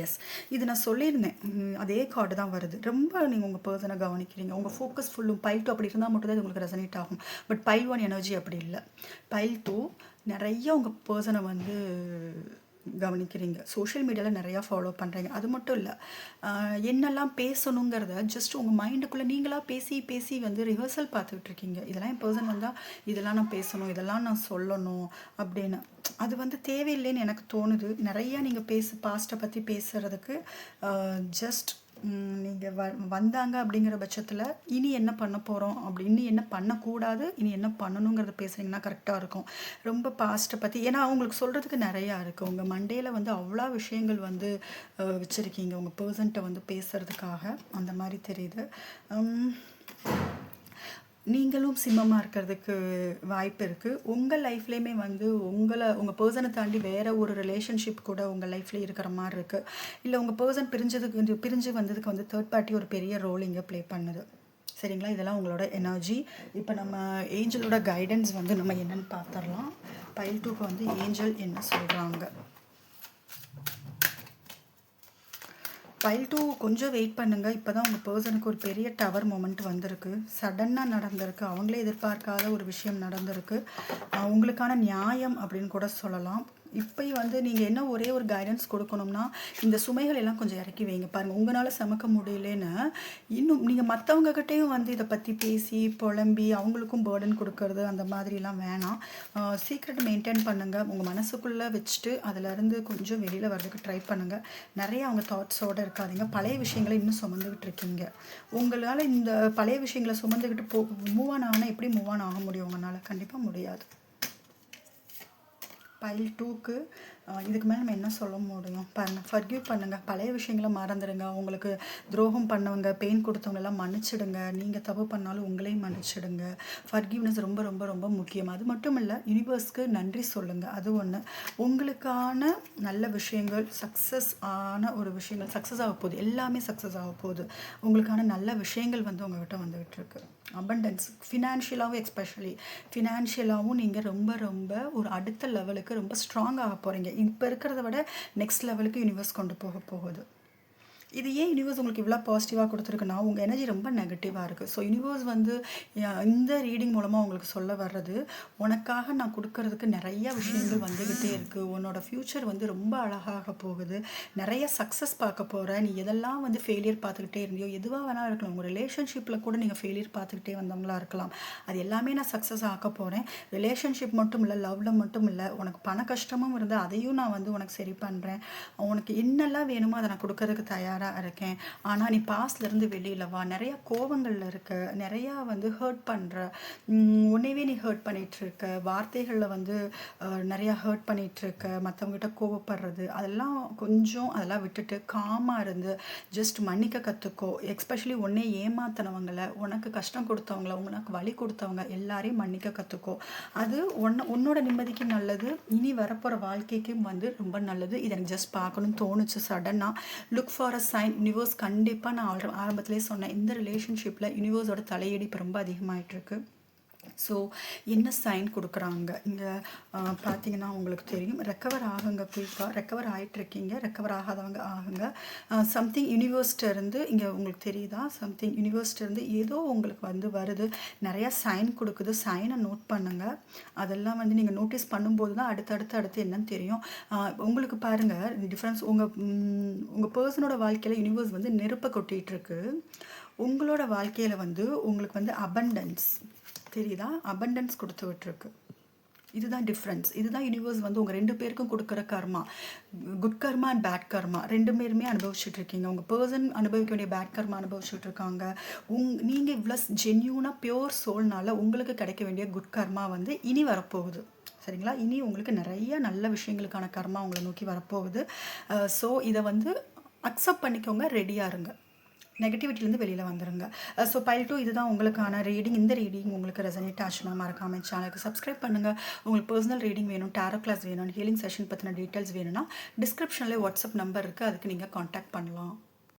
எஸ், இது நான் சொல்லியிருந்தேன், அதே கார்டு தான் வருது. ரொம்ப நீங்கள் உங்கள் பர்சனை கவனிக்கிறீங்க, உங்கள் ஃபோக்கஸ் ஃபுல்லும் பைல் 2 அப்படி இருந்தால் மட்டும் தான் உங்களுக்கு ரெசனேட் ஆகும். பட் பைல் 1 எனர்ஜி அப்படி இல்லை. பைல் 2 நிறைய உங்கள் பர்சனை வந்து கவனிக்கிறீங்க, சோஷியல் மீடியாவில் நிறையா ஃபாலோ பண்ணுறீங்க. அது மட்டும் இல்லை, என்னெல்லாம் பேசணுங்கிறத ஜஸ்ட் உங்கள் மைண்டுக்குள்ளே நீங்களாக பேசி வந்து ரிஹர்சல் பார்த்துக்கிட்டு இருக்கீங்க. இதெல்லாம் என் பர்சன் வந்தால் இதெல்லாம் நான் பேசணும், இதெல்லாம் நான் சொல்லணும் அப்படின்னு. அது வந்து தேவையில்லைன்னு எனக்கு தோணுது. நிறையா நீங்கள் பாஸ்ட்டை பற்றி பேசுகிறதுக்கு ஜஸ்ட் நீங்கள் வந்தாங்க அப்படிங்கிற பட்சத்தில் இனி என்ன பண்ண போகிறோம், இனி என்ன பண்ணக்கூடாது, இனி என்ன பண்ணணுங்கிறத பேசுனீங்கன்னா கரெக்டாக இருக்கும். ரொம்ப பாஸ்ட்டை பற்றி, ஏன்னா அவங்களுக்கு சொல்கிறதுக்கு நிறையா இருக்குது. உங்கள் மண்டையில் வந்து அவ்வளோ விஷயங்கள் வந்து வச்சுருக்கீங்க உங்கள் பர்சன்ட்டை வந்து பேசுகிறதுக்காக, அந்த மாதிரி தெரியுது. நீங்களும் சிம்மமாக இருக்கிறதுக்கு வாய்ப்பு இருக்குது. உங்கள் லைஃப்லேயுமே வந்து உங்கள் பர்சனை தாண்டி வேறு ஒரு ரிலேஷன்ஷிப் கூட உங்கள் லைஃப்லேயே இருக்கிற மாதிரி இருக்குது. இல்லை உங்கள் பர்சன் பிரிஞ்சு வந்ததுக்கு வந்து தேர்ட் பார்ட்டி ஒரு பெரிய ரோல் இங்கே ப்ளே பண்ணுது. சரிங்களா, இதெல்லாம் உங்களோட எனர்ஜி. இப்போ நம்ம ஏஞ்சலோட கைடன்ஸ் வந்து நம்ம என்னென்னு பார்த்துடலாம். பைல் 2க்கு வந்து ஏஞ்சல் என்ன சொல்கிறாங்க. பைல் 2 கொஞ்சம் வெயிட் பண்ணுங்கள். இப்போ தான் உங்கள் பர்சனுக்கு ஒரு பெரிய டவர் மொமெண்ட் வந்திருக்கு, சடனாக நடந்திருக்கு, அவங்களே எதிர்பார்க்காத ஒரு விஷயம் நடந்திருக்கு. உங்களுக்கான நியாயம் அப்படின்னு கூட சொல்லலாம். இப்போ வந்து நீங்கள் என்ன ஒரே ஒரு கைடன்ஸ் கொடுக்கணும்னா, இந்த சுமைகள் எல்லாம் கொஞ்சம் இறக்கி வைங்க. பாருங்கள், உங்களால் சமைக்க முடியலன்னு இன்னும் நீங்கள் மற்றவங்ககிட்டையும் வந்து இதை பற்றி பேசி புலம்பி அவங்களுக்கும் பேர்டன் கொடுக்கறது அந்த மாதிரிலாம் வேணாம். சீக்ரெட் மெயின்டைன் பண்ணுங்கள், உங்கள் மனசுக்குள்ளே வச்சுட்டு அதிலேருந்து கொஞ்சம் வெளியில் வர்றதுக்கு ட்ரை பண்ணுங்கள். நிறைய அவங்க தாட்ஸோடு இருக்காதீங்க. பழைய விஷயங்களை இன்னும் சுமந்துக்கிட்டு இருக்கீங்க. உங்களால் இந்த பழைய விஷயங்களை சுமந்துக்கிட்டு மூவ் ஆன் ஆனால் எப்படி மூவ் ஆன் ஆக முடியும்? உங்களால் கண்டிப்பாக முடியாது. பைல் 2க்கு இதுக்கு மேலே நம்ம என்ன சொல்ல முடியும்? பாருங்கள், ஃபர்கிவ் பண்ணுங்கள், பழைய விஷயங்களை மறந்துடுங்க. உங்களுக்கு துரோகம் பண்ணவங்க, பெயின் கொடுத்தவங்களெல்லாம் மன்னிச்சிடுங்க. நீங்கள் தப்பு பண்ணாலும் உங்களையும் மன்னிச்சிடுங்க. ஃபர்கிவ்னஸ் ரொம்ப ரொம்ப ரொம்ப முக்கியம். அது மட்டும் இல்லை, யூனிவர்ஸ்க்கு நன்றி சொல்லுங்கள். அது ஒன்று. உங்களுக்கான நல்ல விஷயங்கள், சக்ஸஸ் ஆக போகுது, எல்லாமே சக்ஸஸ் ஆக போகுது. உங்களுக்கான நல்ல விஷயங்கள் வந்து உங்கள்கிட்ட வந்துகிட்டு இருக்கு. அபண்டன்ஸ், ஃபினான்ஷியலாகவும், எஸ்பெஷலி ஃபினான்ஷியலாகவும் நீங்கள் ரொம்ப ரொம்ப ஒரு அடுத்த லெவலுக்கு ரொம்ப ஸ்ட்ராங் ஆக போகிறீங்க. இப்போ இருக்கிறத விட நெக்ஸ்ட் லெவலுக்கு யூனிவர்ஸ் கொண்டு போகுது. இது ஏன் யூனிவர்ஸ் உங்களுக்கு இவ்வளோ பாசிட்டிவாக கொடுத்துருக்குன்னா, உங்கள் எனர்ஜி ரொம்ப நெகட்டிவாக இருக்குது. ஸோ யூனிவர்ஸ் வந்து இந்த ரீடிங் மூலமாக உங்களுக்கு சொல்ல வர்றது, உனக்காக நான் கொடுக்கறதுக்கு நிறைய விஷயங்கள் வந்துக்கிட்டே இருக்குது. உன்னோட ஃப்யூச்சர் வந்து ரொம்ப அழகாக போகுது. நிறைய சக்ஸஸ் பார்க்க போகிற. நீ எதெல்லாம் வந்து ஃபெயிலியர் பார்த்துக்கிட்டே இருந்தியோ, எதுவாக வேணாலும் இருக்கலாம், உங்கள் ரிலேஷன்ஷிப்பில் கூட நீங்கள் ஃபெயிலியர் பார்த்துக்கிட்டே வந்தவங்களா இருக்கலாம். அது எல்லாமே நான் சக்ஸஸ் ஆக்க போகிறேன். ரிலேஷன்ஷிப் மட்டும் இல்லை, லவ்வில் மட்டும் இல்லை, உனக்கு பண கஷ்டமும் இருந்தால் அதையும் நான் வந்து உனக்கு சரி பண்ணுறேன். உனக்கு என்னெல்லாம் வேணுமோ அதை நான் கொடுக்கறதுக்கு தயாராக இருக்கேன். ஆனால் நீ பாஸ்ட்லேருந்து வெளியில் வா. நிறையா கோபங்களில் இருக்க, நிறையா வந்து ஹர்ட் பண்ணுற, உன்னைவே நீ ஹர்ட் பண்ணிகிட்ருக்க, வார்த்தைகளில் வந்து நிறையா ஹர்ட் பண்ணிகிட்ருக்க, மற்றவங்ககிட்ட கோவப்படுறது, அதெல்லாம் விட்டுட்டு காமாக இருந்து ஜஸ்ட் மன்னிக்க கற்றுக்கோ. எஸ்பெஷலி உன்னை ஏமாத்தினவங்களை, உனக்கு கஷ்டம் கொடுத்தவங்கள, உனக்கு வலி கொடுத்தவங்க எல்லாரையும் மன்னிக்க கற்றுக்கோ. அது உன்னோட நிம்மதிக்கு நல்லது, இனி வரப்போகிற வாழ்க்கைக்கும் வந்து ரொம்ப நல்லது. இதை எனக்கு ஜஸ்ட் பார்க்கணும்னு தோணுச்சு சடனாக. Look for a sign. Universe கண்டிப்பாக, நான் ஆரம்பத்திலே சொன்னேன், இந்த ரிலேஷன்ஷிப்பில் யூனிவர்ஸோட தலையீடு இப்போ ரொம்ப அதிகமாகிட்டுருக்கு. ஸோ என்ன சைன் கொடுக்குறாங்க இங்கே பார்த்தீங்கன்னா உங்களுக்கு தெரியும். ரெக்கவர் ஆகுங்க, குயிக்காக ரெக்கவர் ஆகிட்டுருக்கீங்க. ரெக்கவர் ஆகாதவங்க ஆகுங்க. சம்திங் யூனிவர்ஸ்டேருந்து இங்கே உங்களுக்கு தெரியுதா, சம்திங் யூனிவர்ஸ்டேருந்து ஏதோ உங்களுக்கு வந்து வருது, நிறையா சைன் கொடுக்குது. சைனை நோட் பண்ணுங்கள். அதெல்லாம் வந்து நீங்கள் நோட்டீஸ் பண்ணும்போது தான் அடுத்து என்னன்னு தெரியும் உங்களுக்கு. பாருங்கள் டிஃப்ரென்ஸ். உங்கள் பர்சனோட வாழ்க்கையில் யூனிவர்ஸ் வந்து நெருப்பை கொட்டிகிட்ருக்கு. உங்களோட வாழ்க்கையில் வந்து உங்களுக்கு வந்து அபண்டன்ஸ் தெரியுதா, அபண்டன்ஸ் கொடுத்து விட்டுருக்கு. இதுதான் டிஃப்ரென்ஸ். இதுதான் யூனிவர்ஸ் வந்து உங்கள் 2 பேருக்கும் கொடுக்குற கர்மா. குட் கர்மா அண்ட் பேட் கர்மா 2 பேருமே அனுபவிச்சுட்டு இருக்கீங்க. உங்கள் பர்சன் அனுபவிக்க வேண்டிய பேட் கர்மா அனுபவிச்சுட்டு இருக்காங்க. நீங்கள் இவ்வளோ ஜென்யூனாக பியோர் சோல்னால உங்களுக்கு கிடைக்க வேண்டிய குட் கர்மா வந்து இனி வரப்போகுது. சரிங்களா? இனி உங்களுக்கு நிறைய நல்ல விஷயங்களுக்கான கர்மா உங்களை நோக்கி வரப்போகுது. ஸோ இதை வந்து அக்செப்ட் பண்ணிக்கோங்க, ரெடியாக இருங்க, நெகட்டிவிட்டிலேருந்து வெளியில் வந்துடுங்க. ஸோ பைல் 2 இதுதான் உங்களுக்கான ரீடிங். இந்த ரீடிங் உங்களுக்கு ரெசனேட் ஆச்சுன்னா மறக்காமல் சேனலுக்கு சப்ஸ்கிரைப் பண்ணுங்கள். உங்களுக்கு பர்சனல் ரீடிங் வேணும், டேரோ கிளாஸ் வேணும், ஹீலிங் செஷன் பற்றின டீட்டெயில்ஸ் வேணும்னா டிஸ்கிரிப்ஷனில் வாட்ஸ்அப் நம்பர் இருக்குது, அதுக்கு நீங்கள் காண்டாக்ட் பண்ணலாம்.